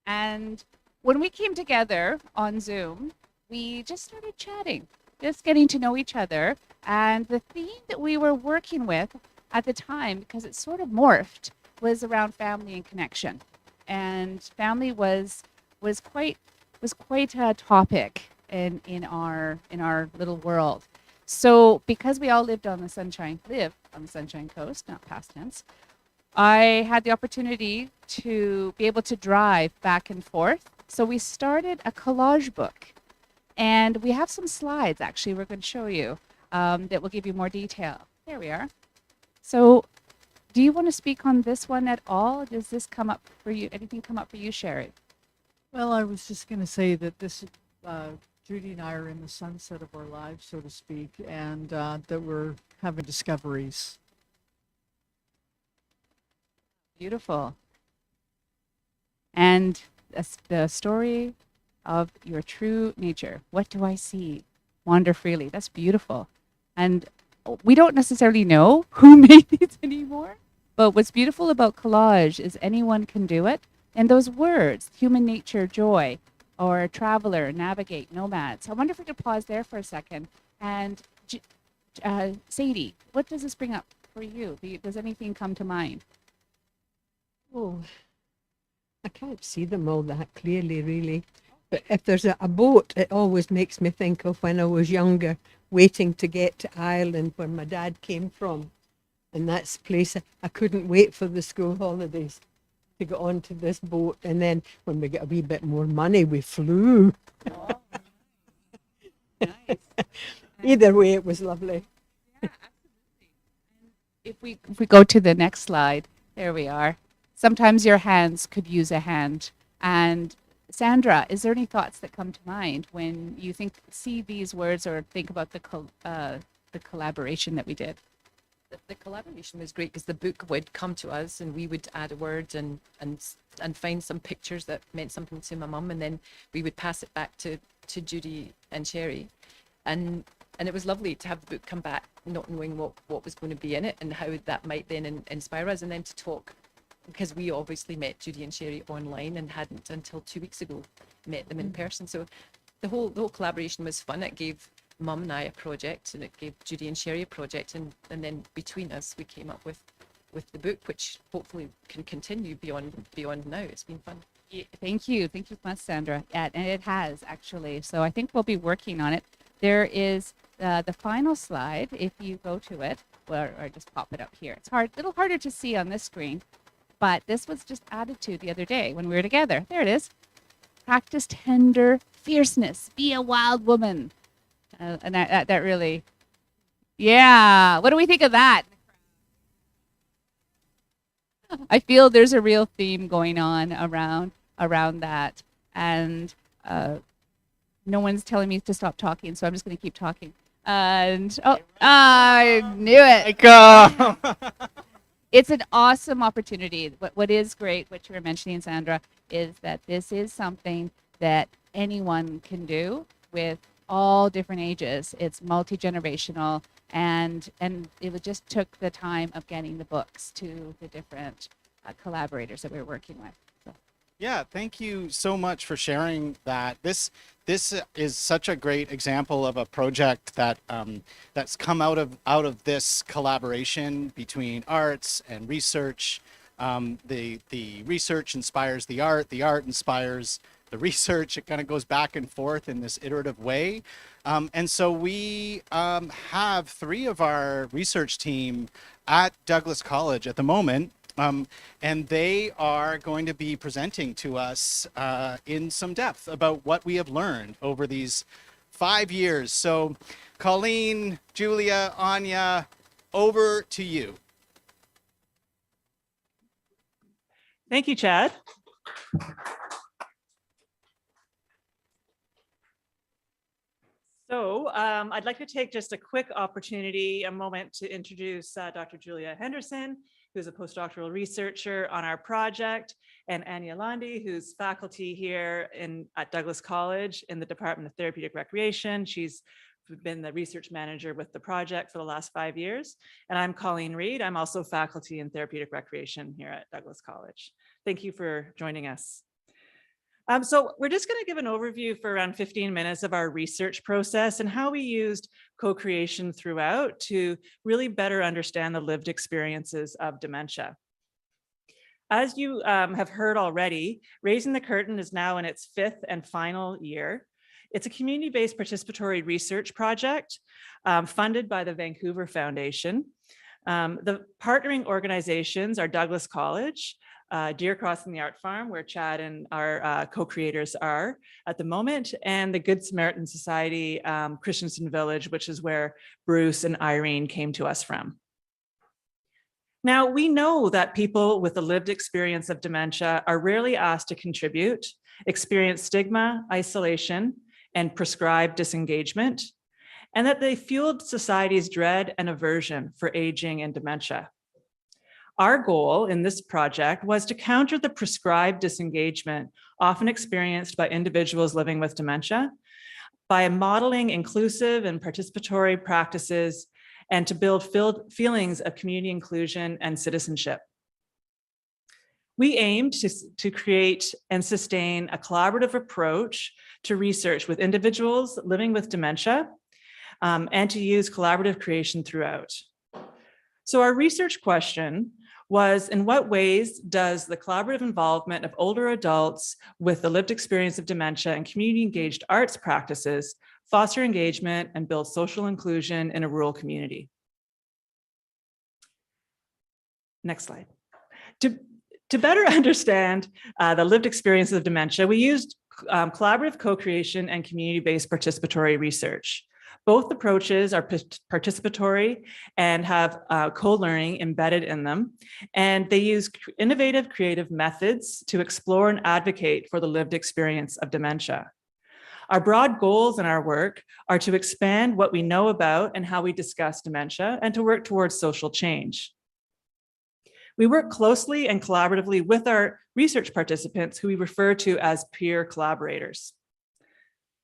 And when we came together on Zoom, we just started chatting, just getting to know each other. And the theme that we were working with at the time, because it sort of morphed, was around family and connection. And family was quite a topic in our little world. So because we all lived on the Sunshine Coast, not past tense, I had the opportunity to be able to drive back and forth. So we started a collage book, and we have some slides actually we're going to show you that will give you more detail. There we are. So do you want to speak on this one at all? Does this come up for you? Anything come up for you, Sherry? Well, I was just going to say that this, Judy and I are in the sunset of our lives, so to speak, and that we're having discoveries. Beautiful. And the story of your true nature. What do I see? Wander freely. That's beautiful. And we don't necessarily know who made these anymore, but what's beautiful about collage is anyone can do it. And those words, human nature, joy, or traveler, navigate, nomads. I wonder if we could pause there for a second. And Sadie, what does this bring up for you? Does anything come to mind? Oh, I can't see them all that clearly, really. But if there's a boat, it always makes me think of when I was younger, waiting to get to Ireland, where my dad came from. And that's a place I couldn't wait for the school holidays to get onto this boat. And then when we got a wee bit more money, we flew. Oh, nice. Either way, it was lovely. Yeah, absolutely. If we go to the next slide, there we are. Sometimes your hands could use a hand. And Sandra, is there any thoughts that come to mind when you see these words or think about the collaboration that we did? The collaboration was great because the book would come to us and we would add a word and find some pictures that meant something to my mum, and then we would pass it back to Judy and Sherry, and it was lovely to have the book come back not knowing what was going to be in it and how that might then inspire us, and then to talk, because we obviously met Judy and Sherry online and hadn't until 2 weeks ago met them in person. So the whole collaboration was fun. It gave Mum and I a project, and it gave Judy and Sherry a project, and then between us we came up with the book, which hopefully can continue beyond now. It's been fun. Yeah, thank you so much, Sandra. Yeah, and it has actually. So I think we'll be working on it. There is the final slide. If you go to it, or just pop it up here. It's a little harder to see on this screen, but this was just added to the other day when we were together. There it is. practice tender fierceness, be a wild woman. And that really, yeah. What do we think of that? I feel there's a real theme going on around that, and no one's telling me to stop talking, so I'm just going to keep talking. And I knew it. It's an awesome opportunity. What is great, what you were mentioning, Sandra, is that this is something that anyone can do with all different ages. It's multi-generational, and it just took the time of getting the books to the different collaborators that we were working with. So. Yeah, thank you so much for sharing that. This is such a great example of a project that that's come out of this collaboration between arts and research. The research inspires the art inspires the research. It kind of goes back and forth in this iterative way. And so we have 3 of our research team at Douglas College at the moment. And they are going to be presenting to us in some depth about what we have learned over these 5 years. So Colleen, Julia, Anya, over to you. Thank you, Chad. So I'd like to take just a quick opportunity, a moment to introduce Dr. Julia Henderson, who's a postdoctoral researcher on our project, and Anya Landi, who's faculty here at Douglas College in the Department of Therapeutic Recreation. She's been the research manager with the project for the last 5 years. And I'm Colleen Reed. I'm also faculty in therapeutic recreation here at Douglas College. Thank you for joining us. So we're just going to give an overview for around 15 minutes of our research process and how we used co-creation throughout to really better understand the lived experiences of dementia. As you have heard already, Raising the Curtain is now in its 5th and final year. It's a community-based participatory research project funded by the Vancouver Foundation. The partnering organizations are Douglas College, Deer Crossing the Art Farm, where Chad and our co-creators are at the moment, and the Good Samaritan Society, Christensen Village, which is where Bruce and Irene came to us from. Now, we know that people with a lived experience of dementia are rarely asked to contribute, experience stigma, isolation, and prescribed disengagement, and that they fueled society's dread and aversion for aging and dementia. Our goal in this project was to counter the prescribed disengagement often experienced by individuals living with dementia by modeling inclusive and participatory practices and to build feelings of community inclusion and citizenship. We aimed to create and sustain a collaborative approach to research with individuals living with dementia and to use collaborative creation throughout. So our research question was, in what ways does the collaborative involvement of older adults with the lived experience of dementia and community engaged arts practices foster engagement and build social inclusion in a rural community? Next slide. To better understand the lived experience of dementia, we used collaborative co-creation and community-based participatory research. Both approaches are participatory and have co-learning embedded in them, and they use innovative creative methods to explore and advocate for the lived experience of dementia. Our broad goals in our work are to expand what we know about and how we discuss dementia and to work towards social change. We work closely and collaboratively with our research participants, who we refer to as peer collaborators.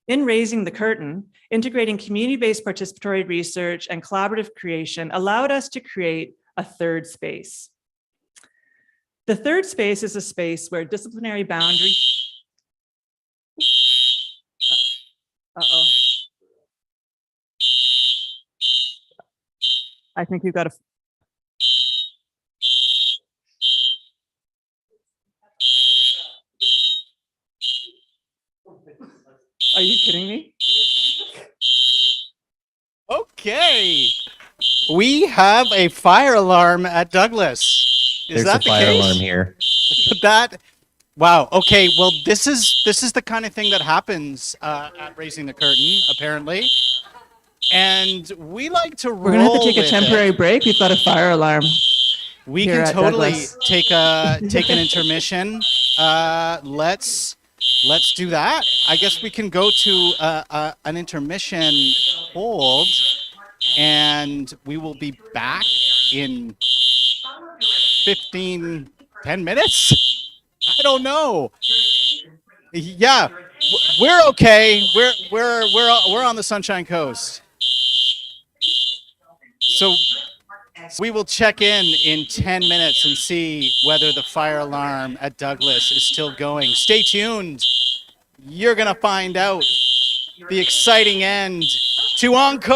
In Raising the Curtain, integrating community-based participatory research and collaborative creation allowed us to create a third space. The third space is a space where disciplinary boundaries. Uh-oh. I think we've got a. Are you kidding me? Okay. We have a fire alarm at Douglas. Is There's that a fire the case? alarm here. That Wow. Okay. Well, this is the kind of thing that happens at Raising the Curtain, apparently. And we like to We're gonna have to take a with temporary it. break. We've got a fire alarm. We here can at totally Douglas. take an intermission. Let's do that. I guess we can go to an intermission hold, and we will be back in 10 minutes. I don't know. Yeah, we're okay. We're on the Sunshine Coast. So we will check in 10 minutes and see whether the fire alarm at Douglas is still going. Stay tuned. You're going to find out the exciting end to Encore.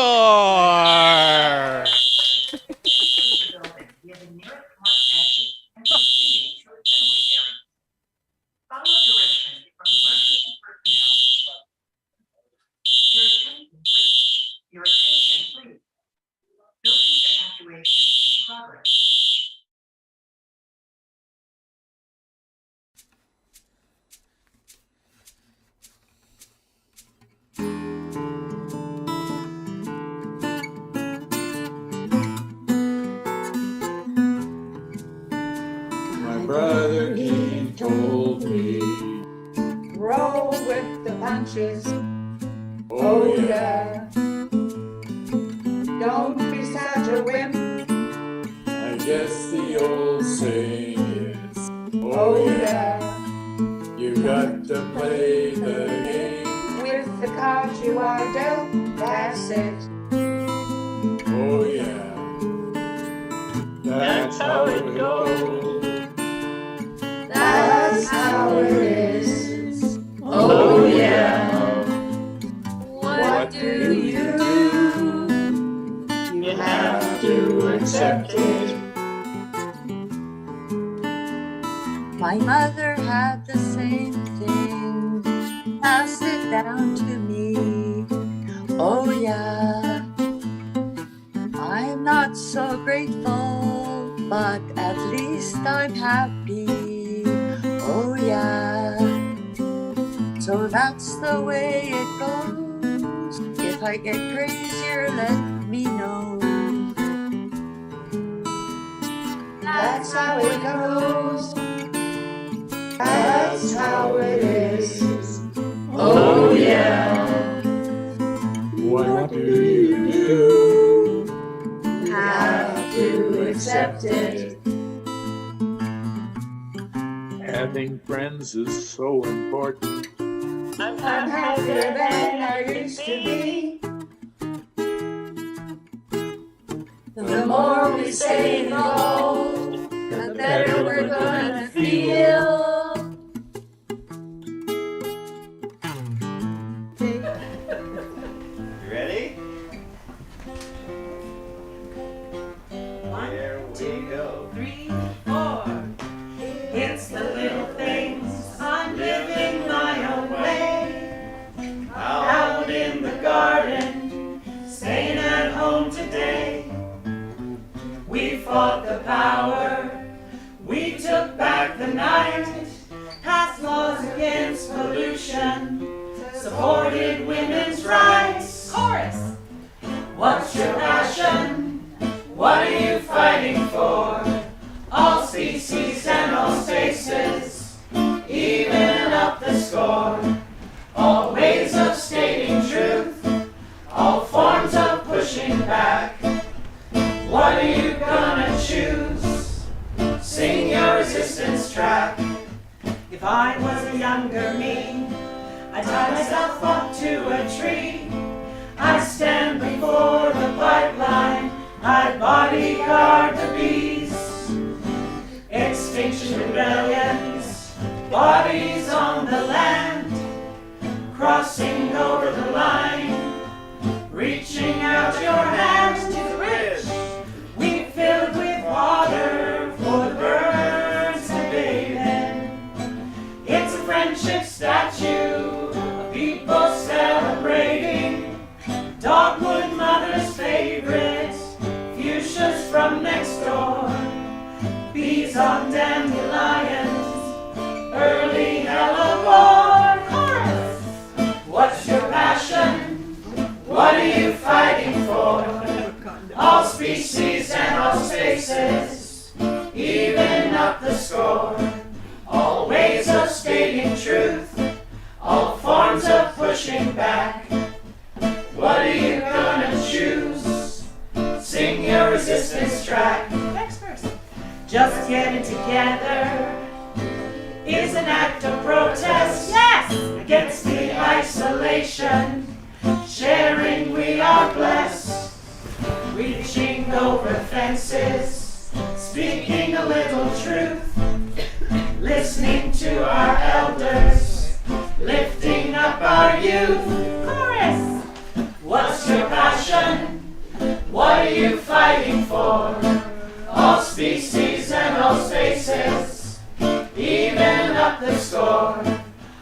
Your attention, please. Building evacuation in progress. My brother he told me, Roll with the punches. oh yeah, Don't be such a wimp. I guess the old saying is, Oh yeah, you got to play the game. with the cards you are dealt, that's it. Oh yeah, that's how it goes. That's how it is. Oh yeah. What do you do? You have to accept it. My mother had the same thing, passed it down to me. Oh yeah, I'm not so grateful, but at least I'm happy. Oh yeah, so that's the way it goes. If I get crazier, let me know. That's how it goes. That's how it is. Oh yeah. What do you do? Have to accept it. Having friends is so important. I'm happier than I used to be. The more we say no, the better we're gonna feel. You ready? Here we go. 3, 4. It's the little things. I'm living my own way. Out in the garden, staying at home today. We fought the power. We took back the night. Passed laws against pollution. Supported women's rights. Chorus. What's your passion? What are you fighting for? All species and all spaces, even up the score. All ways of stating truth, all forms of pushing back. What are you gonna choose? Sing your resistance track. If I was a younger me, I'd tie myself up to a tree. I'd stand before the pipeline, I'd bodyguard the bees. Extinction rebellions, bodies on the land, crossing over the line, reaching out your hands to the rich. We filled with water for the birds to bathe in. It's a friendship statue, a people celebrating. Dogwood mother's favorite, fuchsias from next door. Bees on dandelions, early back. What are you gonna choose? Sing your resistance track. Next verse. Just getting together is an act of protest. Yes! Against the isolation. Sharing we are blessed. Reaching over fences. Speaking a little truth. Listening to our elders. Lifting up our youth. Chorus! What's your passion? What are you fighting for? All species and all spaces, even up the score.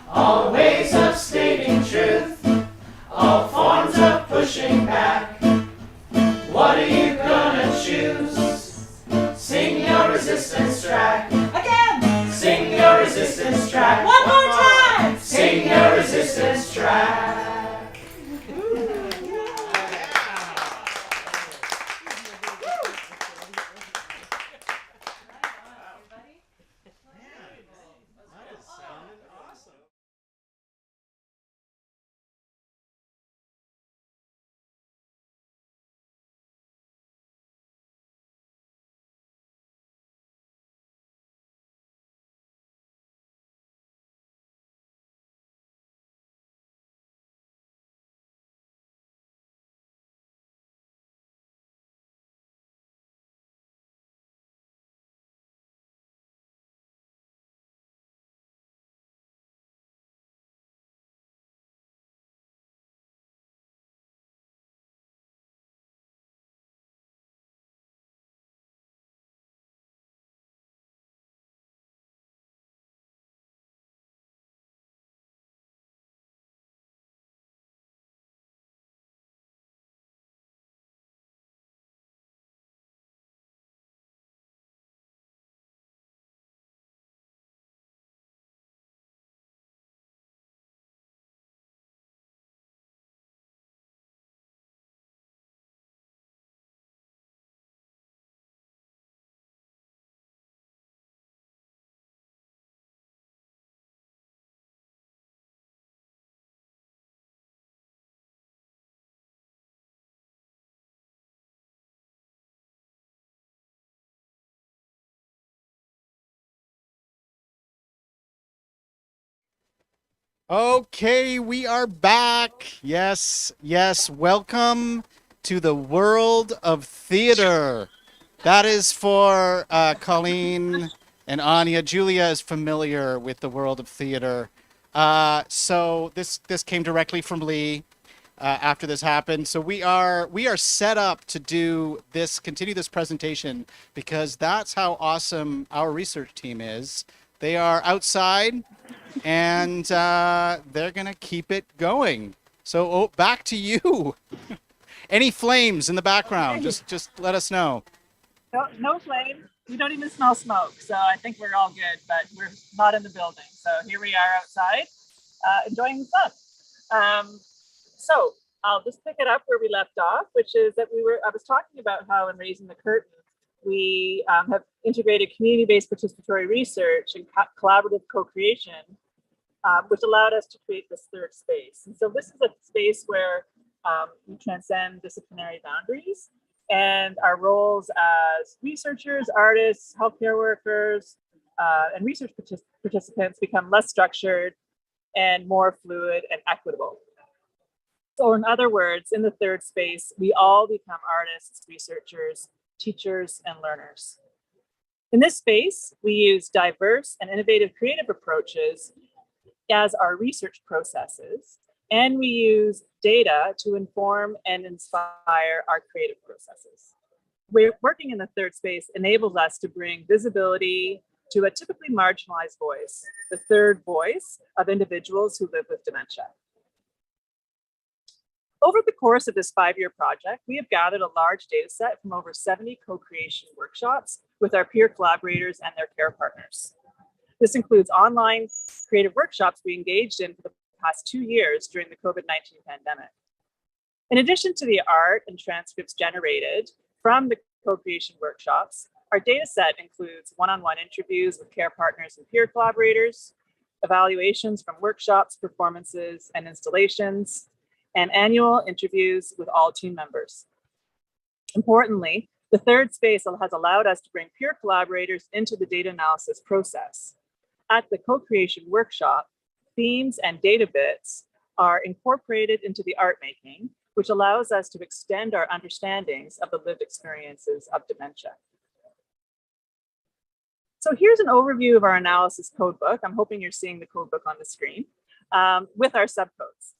All ways of stating truth, all forms of pushing back. What are you gonna choose? Sing your resistance track. Again! Sing your resistance track. One more time! Sing your resistance track. Okay, we are back. Yes, yes. Welcome to the world of theater. That is for Colleen and Anya. Julia is familiar with the world of theater. So this came directly from Lee after this happened. So we are set up to do this, continue this presentation, because that's how awesome our research team is. They are outside, and they're gonna keep it going. So back to you. Any flames in the background? Just let us know. No flame. We don't even smell smoke, so I think we're all good. But we're not in the building, so here we are outside, enjoying the sun. So I'll just pick it up where we left off, which is that I was talking about how in Raising the Curtain, we have integrated community-based participatory research and collaborative co-creation, which allowed us to create this third space. And so this is a space where we transcend disciplinary boundaries, and our roles as researchers, artists, healthcare workers, and research participants become less structured and more fluid and equitable. So in other words, in the third space, we all become artists, researchers, teachers, and learners. In this space, we use diverse and innovative creative approaches as our research processes, and we use data to inform and inspire our creative processes. Working in the third space enables us to bring visibility to a typically marginalized voice, the third voice of individuals who live with dementia. Over the course of this 5-year project, we have gathered a large data set from over 70 co-creation workshops with our peer collaborators and their care partners. This includes online creative workshops we engaged in for the past 2 years during the COVID-19 pandemic. In addition to the art and transcripts generated from the co-creation workshops, our data set includes one-on-one interviews with care partners and peer collaborators, evaluations from workshops, performances, and installations, and annual interviews with all team members. Importantly, the third space has allowed us to bring peer collaborators into the data analysis process. At the co-creation workshop, themes and data bits are incorporated into the art making, which allows us to extend our understandings of the lived experiences of dementia. So here's an overview of our analysis codebook. I'm hoping you're seeing the codebook on the screen with our subcodes.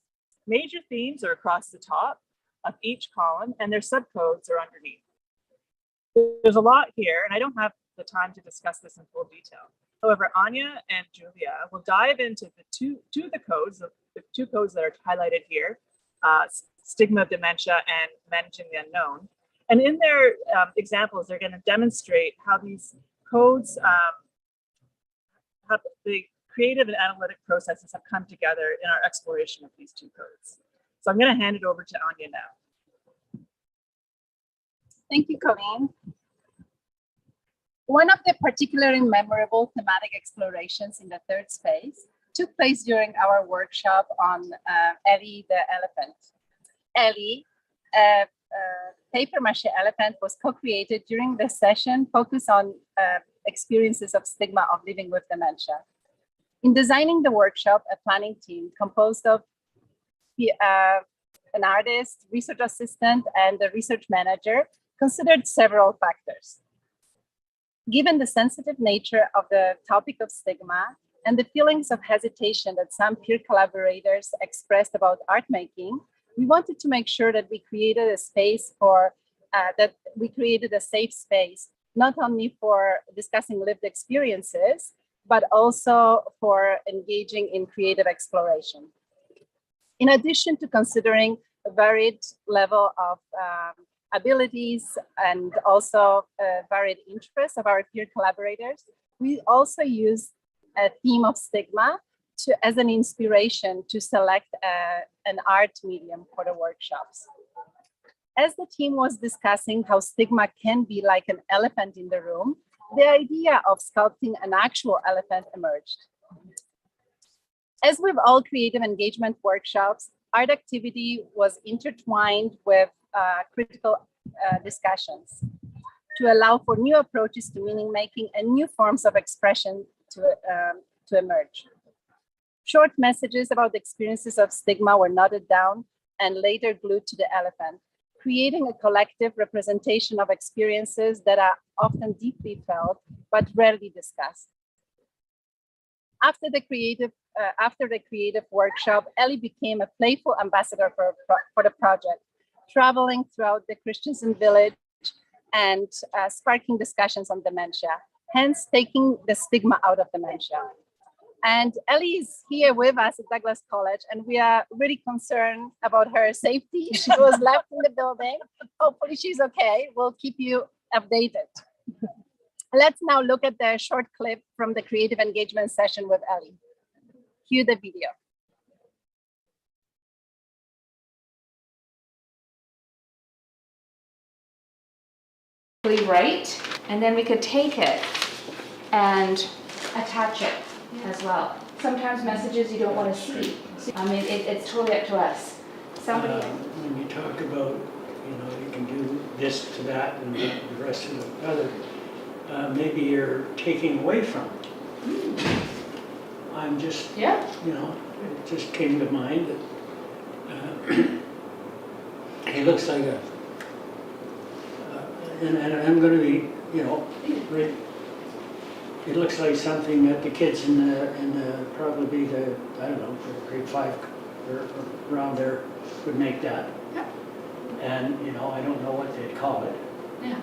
Major themes are across the top of each column and their subcodes are underneath. There's a lot here and I don't have the time to discuss this in full detail. However, Anya and Julia will dive into the two codes that are highlighted here, stigma of dementia and managing the unknown. And in their examples, they're going to demonstrate how these codes, how the creative and analytic processes have come together in our exploration of these two codes. So I'm going to hand it over to Anya now. Thank you, Colleen. One of the particularly memorable thematic explorations in the third space took place during our workshop on Ellie the elephant. Ellie, a papier-mâché elephant, was co-created during the session focused on experiences of stigma of living with dementia. In designing the workshop, a planning team composed of an artist, research assistant, and a research manager considered several factors. Given the sensitive nature of the topic of stigma and the feelings of hesitation that some peer collaborators expressed about art making, we wanted to make sure that we created a space for, a safe space, not only for discussing lived experiences, but also for engaging in creative exploration. In addition to considering a varied level of abilities and also varied interests of our peer collaborators, we also use a theme of stigma as an inspiration to select an art medium for the workshops. As the team was discussing how stigma can be like an elephant in the room, the idea of sculpting an actual elephant emerged. As with all creative engagement workshops, art activity was intertwined with critical discussions to allow for new approaches to meaning making and new forms of expression to emerge. Short messages about the experiences of stigma were noted down and later glued to the elephant, creating a collective representation of experiences that are often deeply felt but rarely discussed. After the creative workshop, Ellie became a playful ambassador for the project, traveling throughout the Christensen village and sparking discussions on dementia, hence taking the stigma out of dementia. And Ellie is here with us at Douglas College, and we are really concerned about her safety. She was left in the building. Hopefully she's okay. We'll keep you updated. Let's now look at the short clip from the creative engagement session with Ellie. Cue the video. Right, and then we could take it and attach it as well. Sometimes messages you don't want to see. I mean, it's totally up to us. Somebody. When you talk about, you can do this to that and the rest of the other, maybe you're taking away from it. I'm just, it just came to mind that he looks like a, and I'm going to be, right. It looks like something that the kids in the probably the, I don't know, grade 5 or around there would make that. Yeah. And I don't know what they'd call it. Yeah.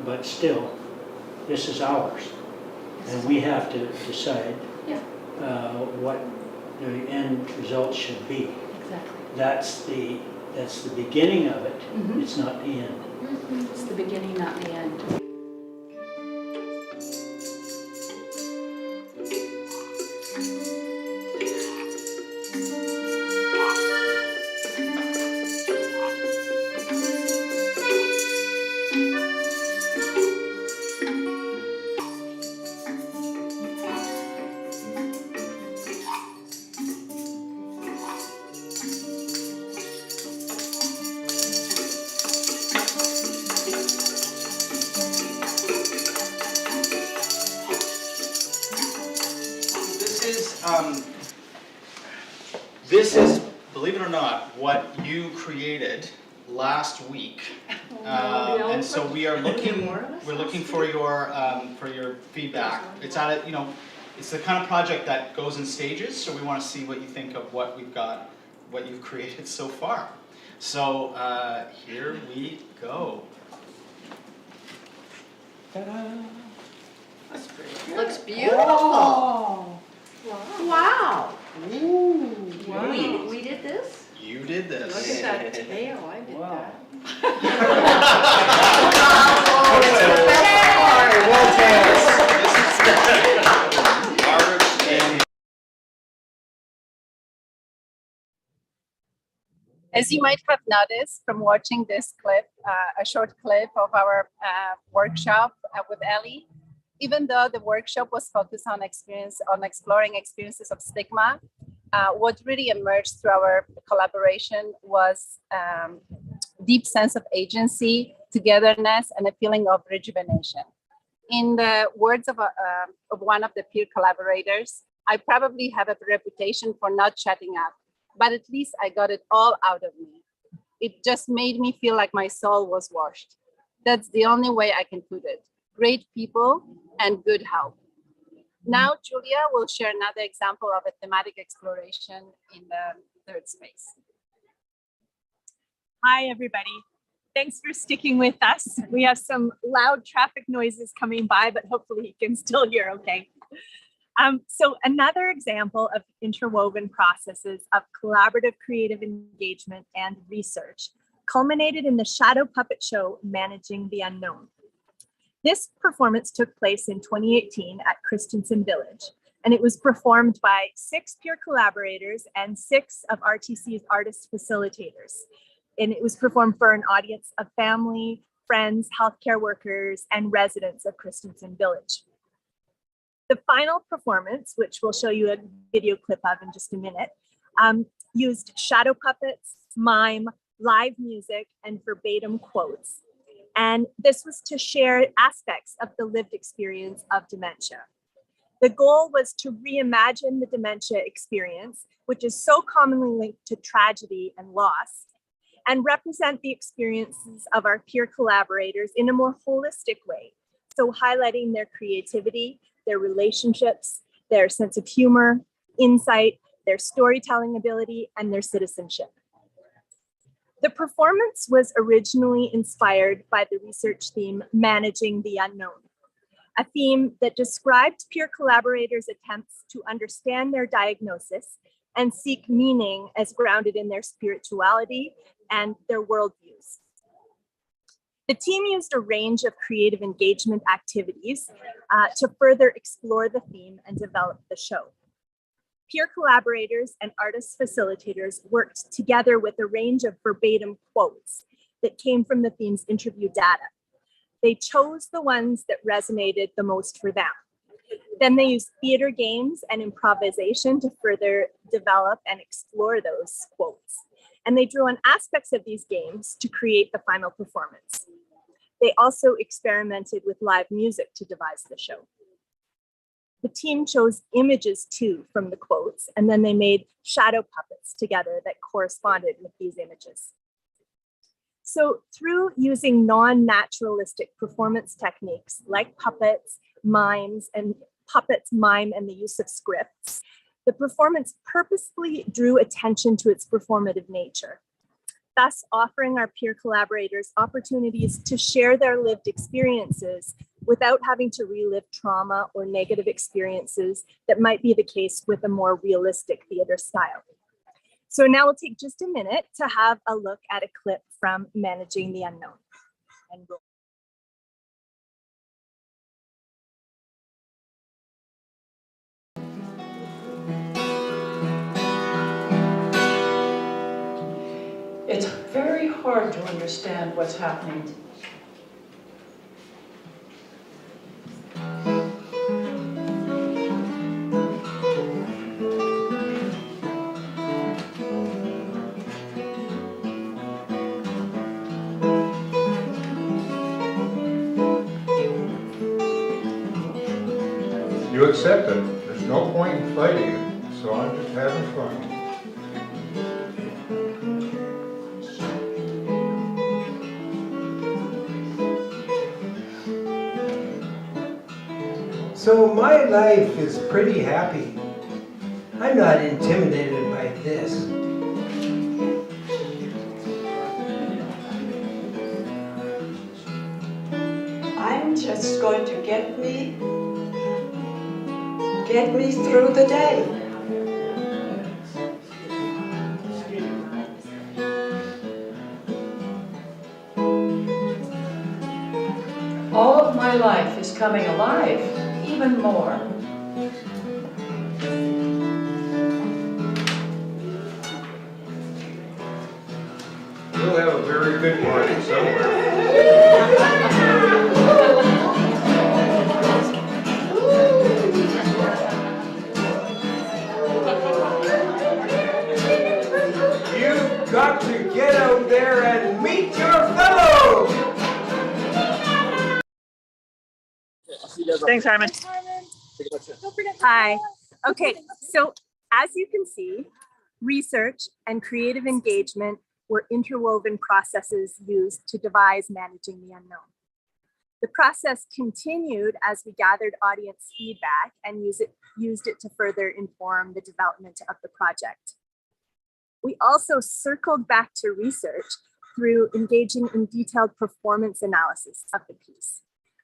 But still, this is ours, and we have to decide what the end result should be. Exactly. That's the beginning of it. Mm-hmm. It's not the end. Mm-hmm. It's the beginning, not the end. this is, believe it or not, what you created last week. And so we are looking for your feedback. It's it's the kind of project that goes in stages, so we want to see what you think of what we've got, what you've created so far. So here we go. Ta-da! That's pretty. Looks beautiful. Oh. Wow. Ooh. Wow. We did this? You did this. Look at that tail. I did that. As you might have noticed from watching this clip, a short clip of our workshop with Ellie, even though the workshop was focused on exploring experiences of stigma, what really emerged through our collaboration was deep sense of agency, togetherness, and a feeling of rejuvenation. In the words of one of the peer collaborators, I probably have a reputation for not shutting up, but at least I got it all out of me. It just made me feel like my soul was washed. That's the only way I can put it. Great people and good help. Now, Julia will share another example of a thematic exploration in the third space. Hi, everybody. Thanks for sticking with us. We have some loud traffic noises coming by, but hopefully you can still hear okay. So another example of interwoven processes of collaborative creative engagement and research culminated in the shadow puppet show, Managing the Unknown. This performance took place in 2018 at Christensen Village, and it was performed by 6 peer collaborators and 6 of RTC's artist facilitators. And it was performed for an audience of family, friends, healthcare workers, and residents of Christensen Village. The final performance, which we'll show you a video clip of in just a minute, used shadow puppets, mime, live music, and verbatim quotes. And this was to share aspects of the lived experience of dementia. The goal was to reimagine the dementia experience, which is so commonly linked to tragedy and loss, and represent the experiences of our peer collaborators in a more holistic way. So highlighting their creativity, their relationships, their sense of humor, insight, their storytelling ability, and their citizenship. The performance was originally inspired by the research theme, Managing the Unknown, a theme that described peer collaborators' attempts to understand their diagnosis and seek meaning as grounded in their spirituality and their worldviews. The team used a range of creative engagement activities to further explore the theme and develop the show. Peer collaborators and artist facilitators worked together with a range of verbatim quotes that came from the theme's interview data. They chose the ones that resonated the most for them. Then they used theater games and improvisation to further develop and explore those quotes. And they drew on aspects of these games to create the final performance. They also experimented with live music to devise the show. The team chose images too from the quotes, and then they made shadow puppets together that corresponded with these images. So through using non-naturalistic performance techniques like puppets, mime, and the use of scripts, the performance purposefully drew attention to its performative nature, thus offering our peer collaborators opportunities to share their lived experiences without having to relive trauma or negative experiences that might be the case with a more realistic theater style. So now we'll take just a minute to have a look at a clip from Managing the Unknown. And we'll It's very hard to understand what's happening. You accept it. There's no point I'm fighting, so I'm just having fun. So my life is pretty happy. I'm not intimidated by this. I'm just going to get me through the day. All of my life is coming alive, even more. We'll have a very good party somewhere. You've got to get out there and meet your fellows! Thanks, Harmon. Hi. Okay, so as you can see, research and creative engagement were interwoven processes used to devise managing the unknown. The process continued as we gathered audience feedback and used it to further inform the development of the project. We also circled back to research through engaging in detailed performance analysis of the piece.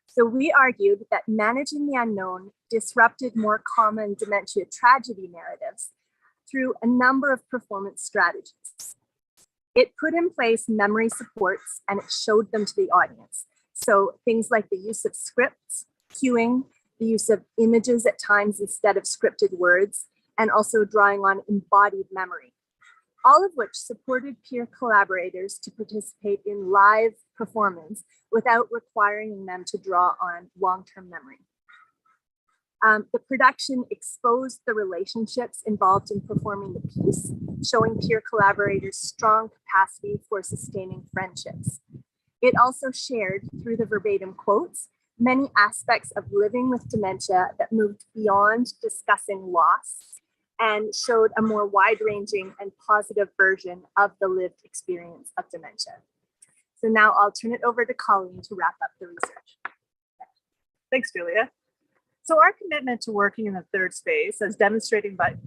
So we argued that managing the unknown disrupted more common dementia tragedy narratives through a number of performance strategies. It put in place memory supports and it showed them to the audience. So things like the use of scripts, cueing, the use of images at times instead of scripted words, and also drawing on embodied memory, all of which supported peer collaborators to participate in live performance without requiring them to draw on long-term memory. The production exposed the relationships involved in performing the piece, showing peer collaborators' strong capacity for sustaining friendships. It also shared, through the verbatim quotes, many aspects of living with dementia that moved beyond discussing loss and showed a more wide-ranging and positive version of the lived experience of dementia. So now I'll turn it over to Colleen to wrap up the research. Thanks, Julia. So our commitment to working in the third space, as demonstrated by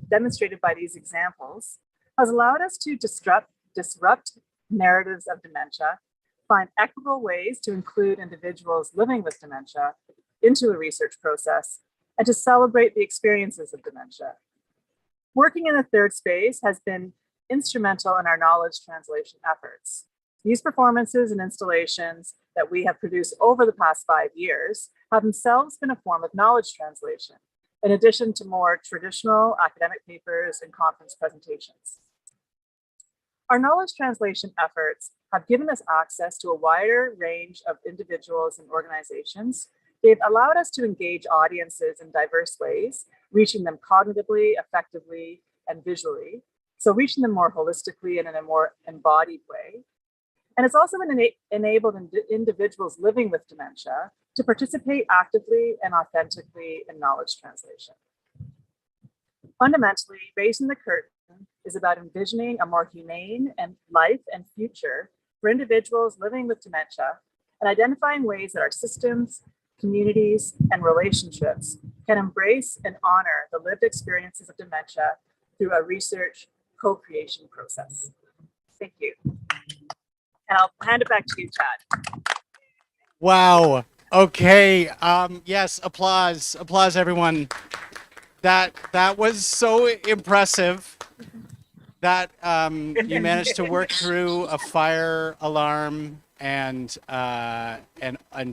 these examples, has allowed us to disrupt narratives of dementia, find equitable ways to include individuals living with dementia into a research process, and to celebrate the experiences of dementia. Working in the third space has been instrumental in our knowledge translation efforts. These performances and installations that we have produced over the past 5 years have themselves been a form of knowledge translation, in addition to more traditional academic papers and conference presentations. Our knowledge translation efforts have given us access to a wider range of individuals and organizations. They've allowed us to engage audiences in diverse ways, reaching them cognitively, effectively, and visually. So reaching them more holistically and in a more embodied way. And it's also enabled individuals living with dementia to participate actively and authentically in knowledge translation. Fundamentally, Raising the Curtain is about envisioning a more humane and life and future for individuals living with dementia and identifying ways that our systems, communities, and relationships can embrace and honor the lived experiences of dementia through a research co-creation process. Thank you. And I'll hand it back to you, Chad. Wow. Okay. Yes. Applause. Applause, everyone. That was so impressive. That you managed to work through a fire alarm and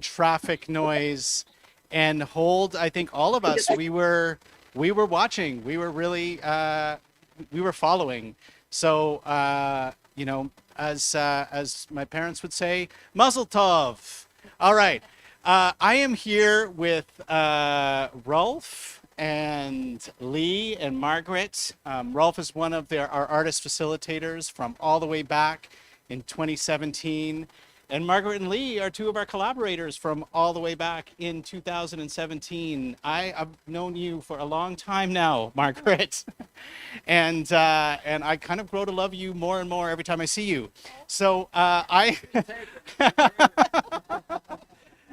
traffic noise, and hold. I think all of us we were watching. We were really we were following. So you know, as my parents would say, Mazel Tov. All right. I am here with Rolf and Lee and Margaret. Rolf is one of our artist facilitators from all the way back in 2017. And Margaret and Lee are two of our collaborators from all the way back in 2017. I've known you for a long time now, Margaret. and I kind of grow to love you more and more every time I see you. So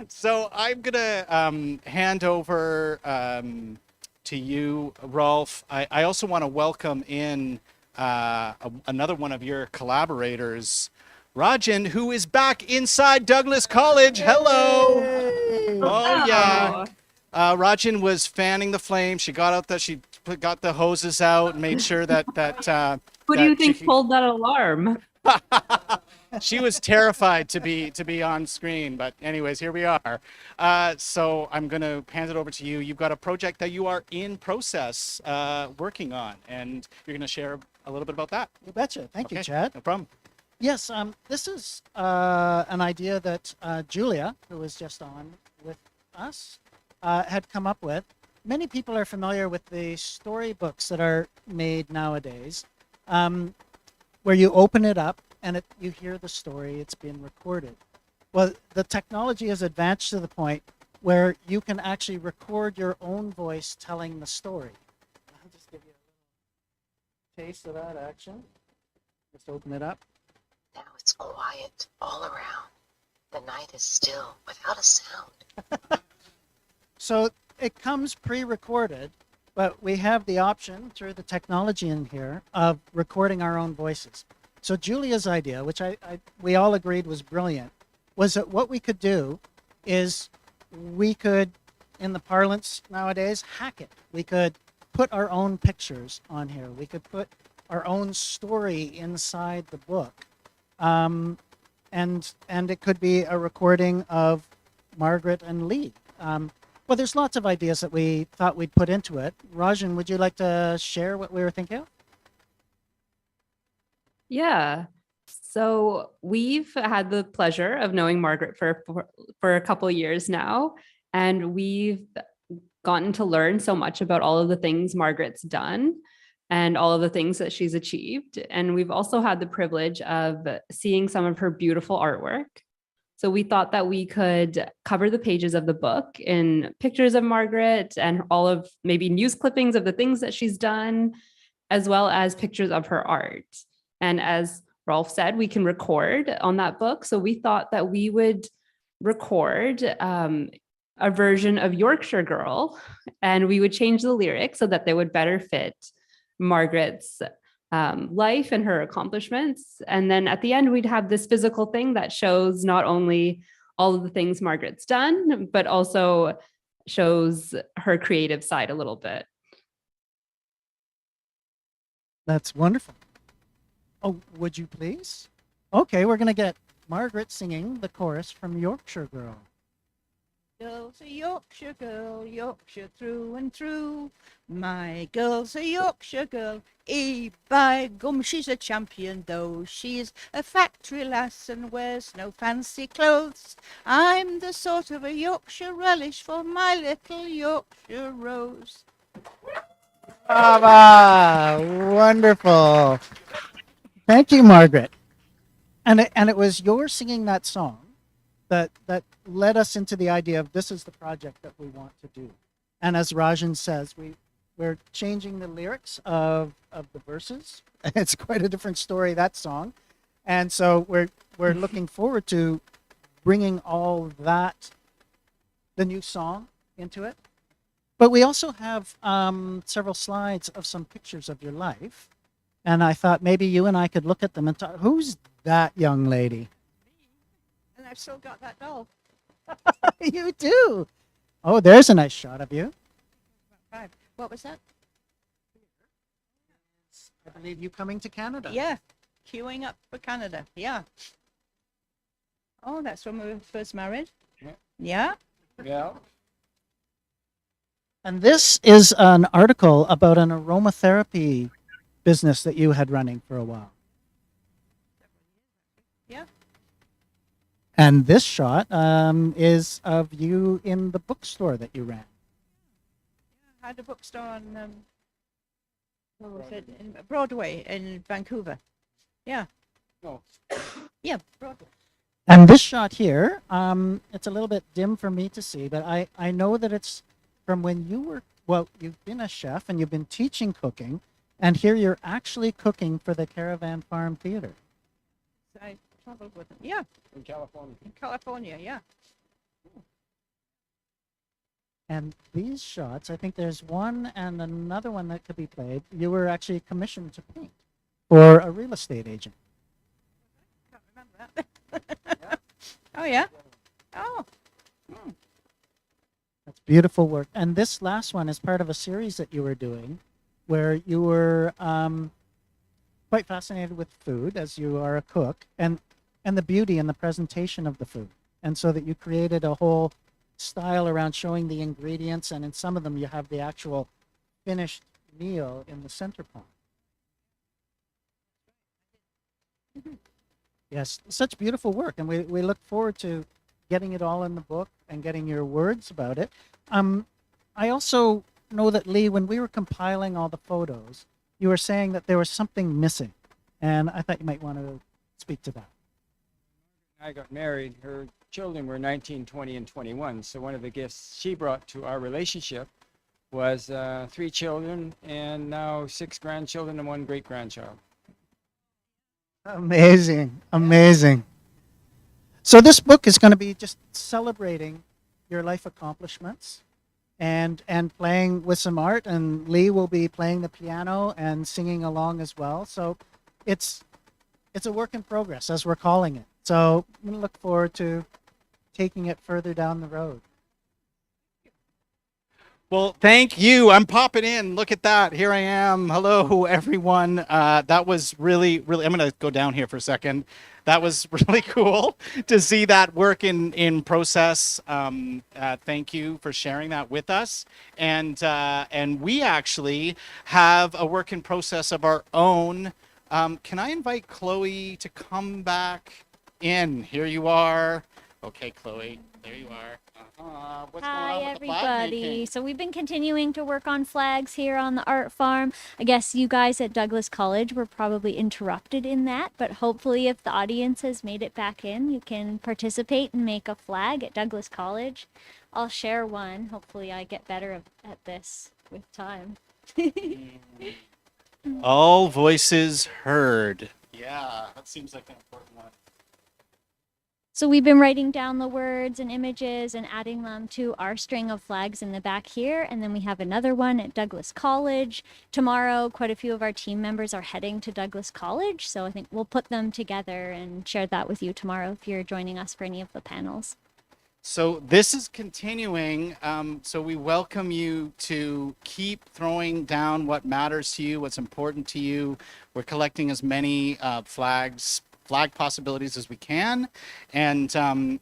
so I'm gonna hand over to you, Rolf. I also want to welcome in another one of your collaborators, Rajan, who is back inside Douglas College. Hello. Oh yeah. Rajan was fanning the flame. She got out she got the hoses out and made sure that Who do you think pulled that alarm? she was terrified to be on screen, but anyways, here we are. So I'm going to hand it over to you. You've got a project that you are in process working on, and you're going to share a little bit about that. You betcha. Thank you, Okay, Chad. no problem. Yes, this is an idea that Julia, who was just on with us, had come up with. Many people are familiar with the storybooks that are made nowadays, where you open it up and you hear the story, it's been recorded. Well, the technology has advanced to the point where you can actually record your own voice telling the story. I'll just give you a little taste of that action. Just open it up. Now it's quiet all around. The night is still without a sound. So it comes pre-recorded, but we have the option through the technology in here of recording our own voices. So Julia's idea, which we all agreed was brilliant, was that what we could do is we could, in the parlance nowadays, hack it. We could put our own pictures on here. We could put our own story inside the book. And it could be a recording of Margaret and Lee. Well, there's lots of ideas that we thought we'd put into it. Rajan, would you like to share what we were thinking of? Yeah. So we've had the pleasure of knowing Margaret for a couple of years now, and we've gotten to learn so much about all of the things Margaret's done and all of the things that she's achieved. And we've also had the privilege of seeing some of her beautiful artwork. So we thought that we could cover the pages of the book in pictures of Margaret and all of maybe news clippings of the things that she's done, as well as pictures of her art. And as Rolf said, we can record on that book. So we thought that we would record a version of Yorkshire Girl, and we would change the lyrics so that they would better fit Margaret's life and her accomplishments. And then at the end, we'd have this physical thing that shows not only all of the things Margaret's done, but also shows her creative side a little bit. That's wonderful. Oh, would you please? Okay, we're going to get Margaret singing the chorus from Yorkshire Girl. Girl's a Yorkshire girl, Yorkshire through and through. My girl's a Yorkshire girl, by gum, she's a champion though. She's a factory lass and wears no fancy clothes. I'm the sort of a Yorkshire relish for my little Yorkshire rose. Wonderful. Thank you, Margaret. And it was your singing that song that led us into the idea of this is the project that we want to do. And as Rajan says, we're changing the lyrics of the verses. It's quite a different story, that song. And so we're looking forward to bringing all that, the new song, into it. But we also have several slides of some pictures of your life. And I thought maybe you and I could look at them and talk. Who's that young lady? And I've still got that doll. You do. Oh, there's a nice shot of you. What was that? I believe you coming to Canada. Yeah, queuing up for Canada. Yeah. Oh, that's when we were first married. Yeah. Yeah. And this is an article about an aromatherapy business that you had running for a while. Yeah. And this shot is of you in the bookstore that you ran. I had a bookstore on what was it? In Broadway in Vancouver. Yeah. Oh. Yeah, Broadway. And this shot here, it's a little bit dim for me to see, but I know that it's from when you were, well, you've been a chef and you've been teaching cooking, and here you're actually cooking for the Caravan Farm Theater. I traveled with them. Yeah. In California. In California, yeah. And these shots, I think there's one and another one that could be played. You were actually commissioned to paint for a real estate agent. Oh, yeah? Oh. That's beautiful work. And this last one is part of a series that you were doing where you were quite fascinated with food as you are a cook and the beauty and the presentation of the food. And so that you created a whole style around showing the ingredients, and in some of them you have the actual finished meal in the center pot. Yes, such beautiful work, and we look forward to getting it all in the book and getting your words about it. I also know that, Lee, when we were compiling all the photos, you were saying that there was something missing, and I thought you might want to speak to that. I got married. Her children were 19, 20, and 21. So one of the gifts she brought to our relationship was 3 children and now 6 grandchildren and 1 great-grandchild. Amazing, amazing. So this book is going to be just celebrating your life accomplishments and playing with some art, and Lee will be playing the piano and singing along as well. So it's a work in progress, as we're calling it. So I'm going to look forward to taking it further down the road. Well, thank you. I'm popping in. Look at that. Here I am. Hello, everyone. That was really, I'm going to go down here for a second. That was really cool to see that work in process. Thank you for sharing that with us. And we actually have a work in process of our own. Can I invite Chloe to come back in? Here you are. Okay, Chloe, there you are. What's Hi, going on with the flag everybody. making? So we've been continuing to work on flags here on the art farm. I guess you guys at Douglas College were probably interrupted in that, but hopefully if the audience has made it back in, you can participate and make a flag at Douglas College. I'll share one. Hopefully I get better at this with time. All voices heard. Yeah, that seems like an important one. So we've been writing down the words and images and adding them to our string of flags in the back here. And then we have another one at Douglas College. Tomorrow, quite a few of our team members are heading to Douglas College. So I think we'll put them together and share that with you tomorrow if you're joining us for any of the panels. So this is continuing. So we welcome you to keep throwing down what matters to you, what's important to you. We're collecting as many flag possibilities as we can, and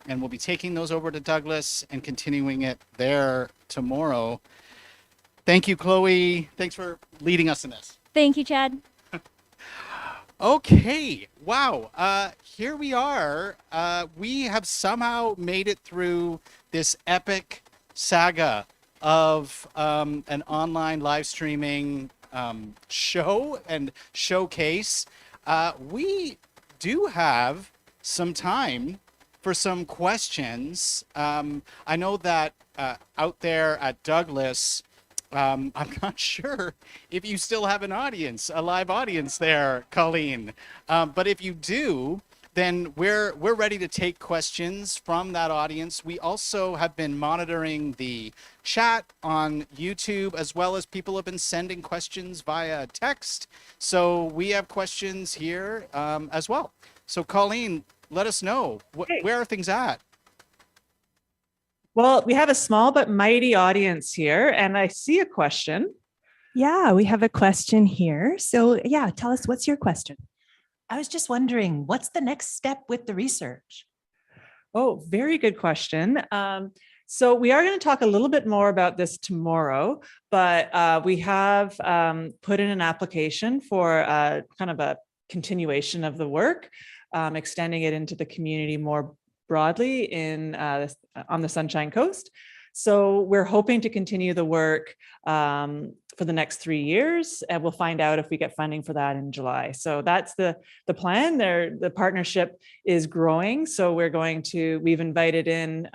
we'll be taking those over to Douglas and continuing it there tomorrow. Thank you, Chloe. Thanks for leading us in this. Thank you, Chad. Okay, wow. Here we are. We have somehow made it through this epic saga of an online live streaming show and showcase. We do have some time for some questions. I know that out there at Douglas, I'm not sure if you still have an audience, a live audience there, Colleen. But if you do, then we're ready to take questions from that audience. We also have been monitoring the chat on YouTube, as well as people have been sending questions via text. So we have questions here as well. So Colleen, let us know, where are things at? Well, we have a small but mighty audience here, and I see a question. Yeah, we have a question here. So yeah, tell us, what's your question? I was just wondering, what's the next step with the research? Oh, very good question. So we are going to talk a little bit more about this tomorrow, but we have put in an application for kind of a continuation of the work, extending it into the community more broadly on the Sunshine Coast. So we're hoping to continue the work for the next 3 years, and we'll find out if we get funding for that in July. So that's the plan. The partnership is growing. So we've invited in,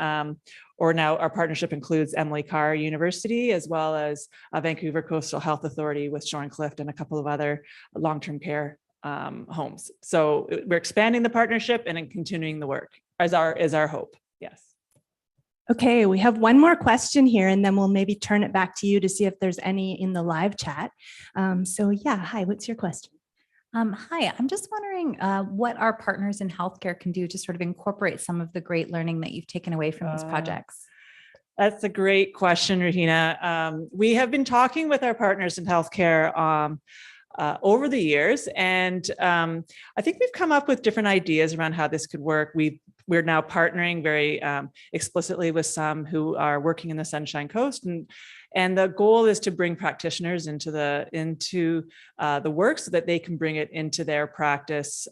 or now our partnership includes Emily Carr University, as well as Vancouver Coastal Health Authority with Shorncliffe and a couple of other long-term care homes. So we're expanding the partnership and then continuing the work is our hope. Yes. Okay, we have one more question here, and then we'll maybe turn it back to you to see if there's any in the live chat. So yeah, hi, what's your question? Hi, I'm just wondering what our partners in healthcare can do to sort of incorporate some of the great learning that you've taken away from these projects. That's a great question, Regina. We have been talking with our partners in healthcare over the years, and I think we've come up with different ideas around how this could work. We're now partnering very explicitly with some who are working in the Sunshine Coast, and the goal is to bring practitioners into the work so that they can bring it into their practice.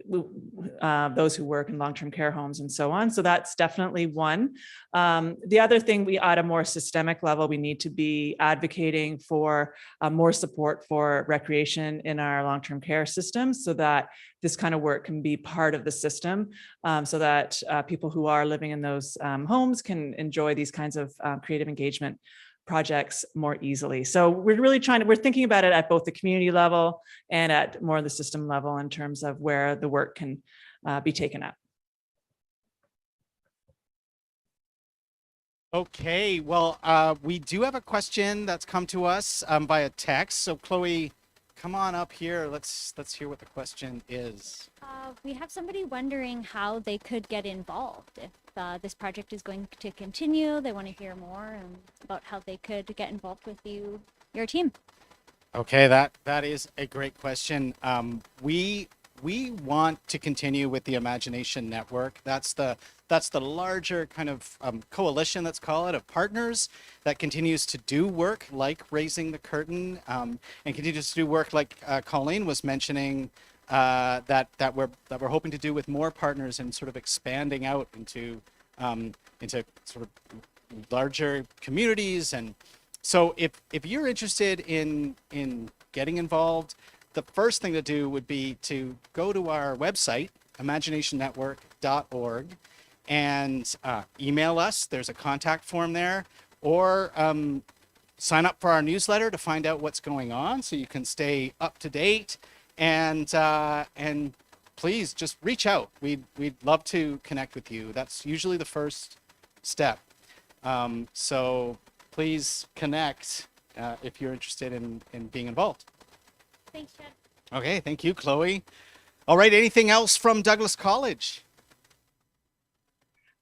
Those who work in long-term care homes and so on. So that's definitely one. The other thing, at a more systemic level, we need to be advocating for more support for recreation in our long-term care systems so that this kind of work can be part of the system, so that people who are living in those homes can enjoy these kinds of creative engagement projects more easily. So we're thinking about it at both the community level and at more of the system level in terms of where the work can be taken up. Okay, well, we do have a question that's come to us via text. So Chloe, come on up here. Let's hear what the question is. We have somebody wondering how they could get involved if this project is going to continue. They want to hear more about how they could get involved with your team. Okay, that is a great question. We want to continue with the Imagination Network. That's the larger kind of coalition, let's call it, of partners that continues to do work like Raising the Curtain, and continues to do work like Colleen was mentioning, that we're hoping to do with more partners and sort of expanding out into sort of larger communities. And so if you're interested in getting involved, the first thing to do would be to go to our website, imaginationnetwork.org, and email us. There's a contact form there, or sign up for our newsletter to find out what's going on so you can stay up to date. And please just reach out. We'd love to connect with you. That's usually the first step. So please connect if you're interested in being involved. Thanks, Chad. Okay, thank you, Chloe. All right, anything else from Douglas College?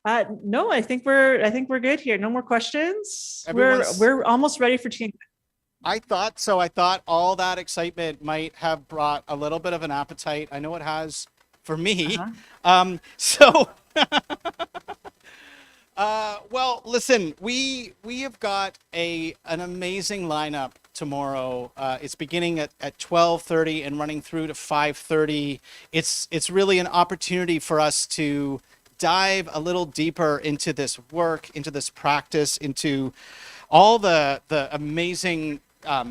No, I think we're good here. No more questions. Everyone's- We're almost ready for team. I thought so. I thought all that excitement might have brought a little bit of an appetite. I know it has for me. Well, listen, we have got an amazing lineup tomorrow. It's beginning at 12:30 and running through to 5:30. It's really an opportunity for us to dive a little deeper into this work, into this practice, into all the amazing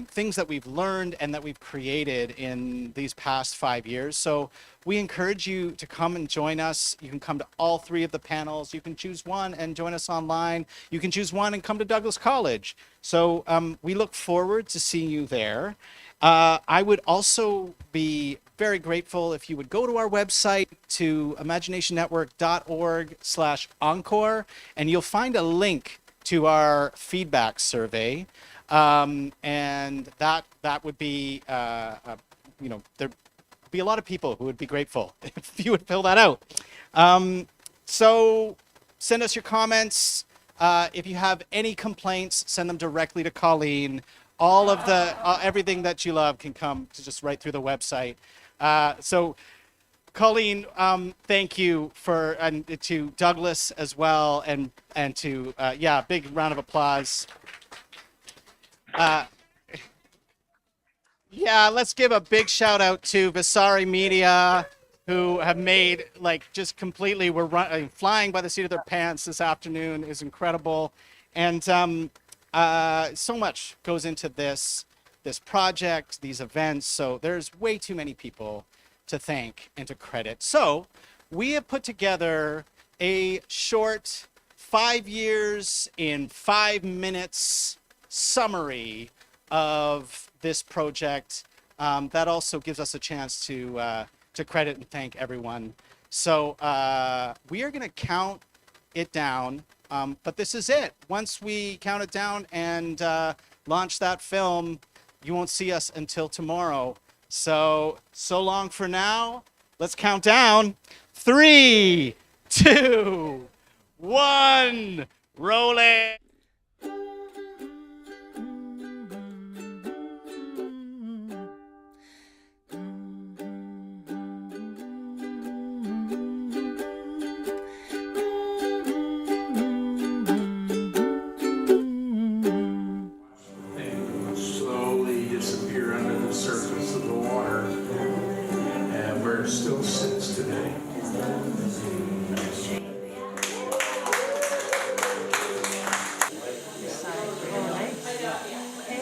things that we've learned and that we've created in these past 5 years. So we encourage you to come and join us. You can come to all 3 of the panels. You can choose one and join us online. You can choose one and come to Douglas College. So we look forward to seeing you there. I would also be very grateful if you would go to our website, to imaginationnetwork.org/encore, and you'll find a link to our feedback survey. And that would be, there'd be a lot of people who would be grateful if you would fill that out. So send us your comments. If you have any complaints, send them directly to Colleen. All of everything that you love can come to just right through the website. So Colleen, thank you and to Douglas as well, and to big round of applause. Let's give a big shout out to Vasari Media, who have made flying by the seat of their pants this afternoon is incredible. And so much goes into this project, these events. So there's way too many people to thank and to credit. So we have put together a short 5 years in 5 minutes summary of this project that also gives us a chance to credit and thank everyone. So we are going to count it down, but this is it. Once we count it down and launch that film, you won't see us until tomorrow. So long for now. Let's count down. 3, 2, 1, roll it. Slowly disappear under the surface of the water, and where it still sits today.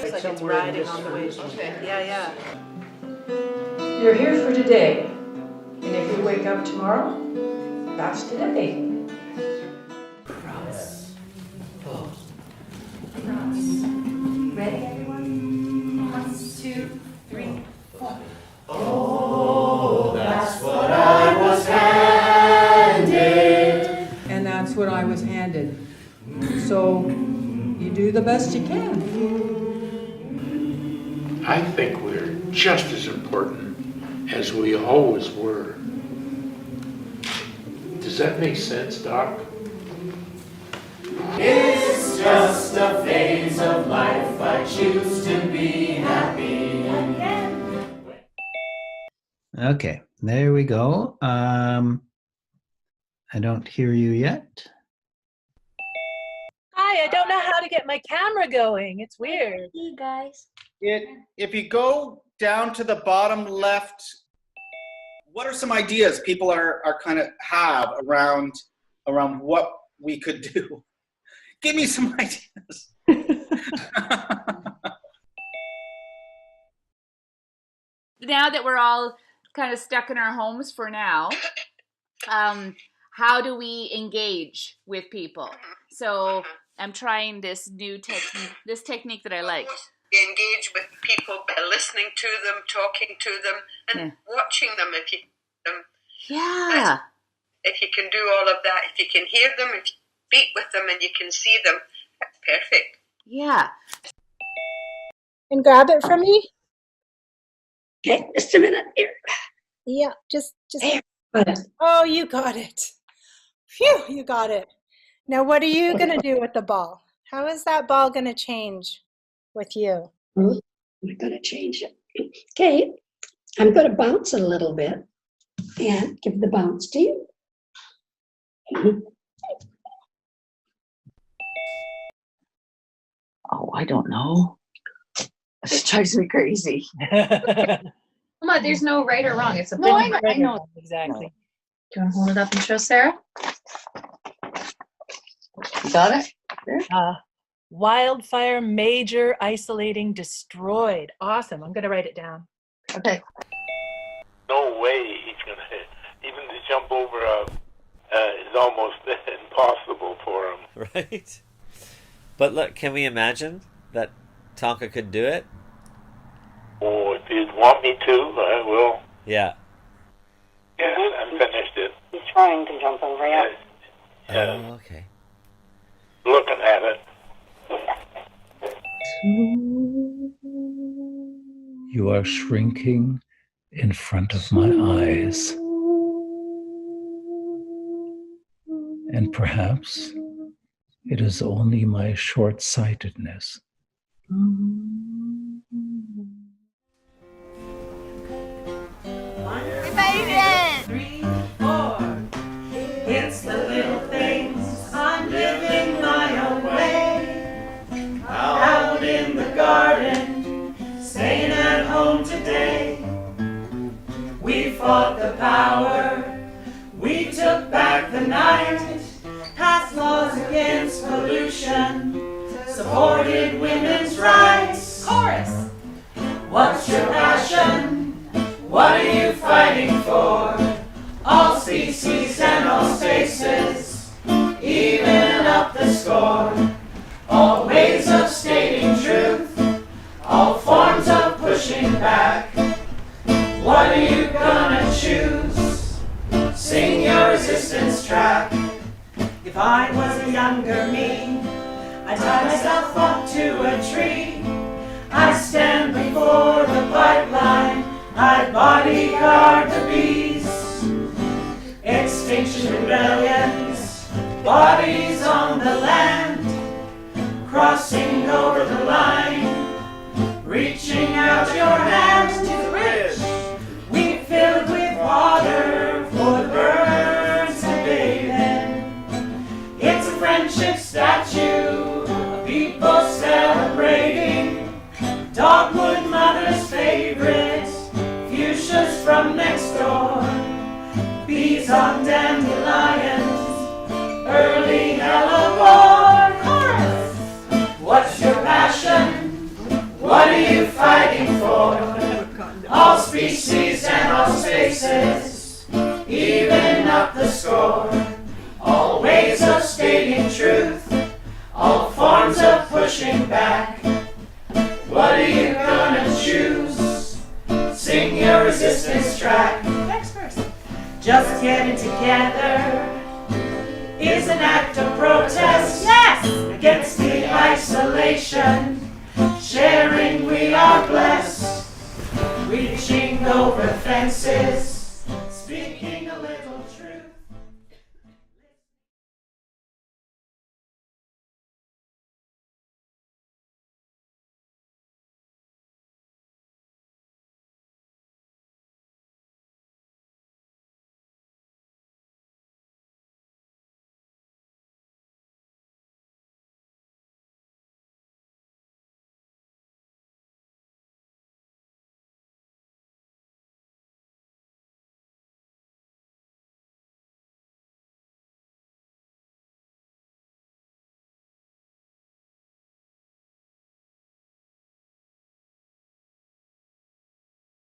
It's like it's riding on the waves. Okay. Yeah. You're here for today, and if you wake up tomorrow, that's today. Ready, everyone? 1, 2, 3, 4. Oh, that's what I was handed. And that's what I was handed. So you do the best you can. I think we're just as important as we always were. Does that make sense, Doc? It's just a phase of life. I choose to be happy again. Okay, there we go. I don't hear you yet. Hi, I don't know how to get my camera going. It's weird. You guys. If you go down to the bottom left, what are some ideas people are kind of have around what we could do? Give me some ideas. Now that we're all kind of stuck in our homes for now, how do we engage with people? So I'm trying this new technique that I like. Engage with people by listening to them, talking to them, and watching them if you them. Yeah. If you can do all of that, if you can hear them, if you speak with them and you can see them, that's perfect. Yeah. And grab it from me. Okay, just a minute here. Yeah, just. There. Oh, you got it. Phew, you got it. Now, what are you going to do with the ball? How is that ball going to change with you? I'm going to change it. Okay, I'm going to bounce it a little bit and give the bounce to you. Oh, I don't know. It drives me crazy. Come on, there's no right or wrong. It's a No, opinion. I know. Exactly. Do you want to hold it up and show Sarah? You got it? There? Wildfire major isolating destroyed. Awesome. I'm going to write it down. Okay. No way he's gonna hit. Even to jump over is almost impossible for him. Right? But look, can we imagine that Tonka could do it? Oh, if you'd want me to, I will. Yeah. Yes, I finished it. He's trying to jump over, yeah. Oh, okay. Looking at it. You are shrinking in front of my eyes. And perhaps it is only my short-sightedness. We made it! 3, 4. It's the little things. I'm living my own way. Out in the garden, staying at home today. We fought the power. We took back the night. passed laws against pollution, supported women's rights. Chorus. What's your passion? What are you fighting for? All species and all spaces, even up the score. All ways of stating truth, all forms of pushing back. What are you gonna choose? Sing your resistance track. If I was a younger me, I'd tie myself up to a tree. I'd stand before the pipeline, I'd bodyguard the bees. Extinction rebellions, bodies on the land, crossing over the line, reaching out your hands to the bridge we filled with water for the birds to bathe in. It's a friendship statue, a people celebrating dogwood mother's favorite, fuchsias from next door, bees on dandelions, early hellebore. Chorus. What's your passion? What are you fighting for? All species and all spaces, even up the score. All ways of stating truth, all forms of pushing back. What are you gonna choose? Sing your resistance track. Next verse. Just getting together is an act of protest. Yes! Against the isolation. Sharing we are blessed. Reaching over fences.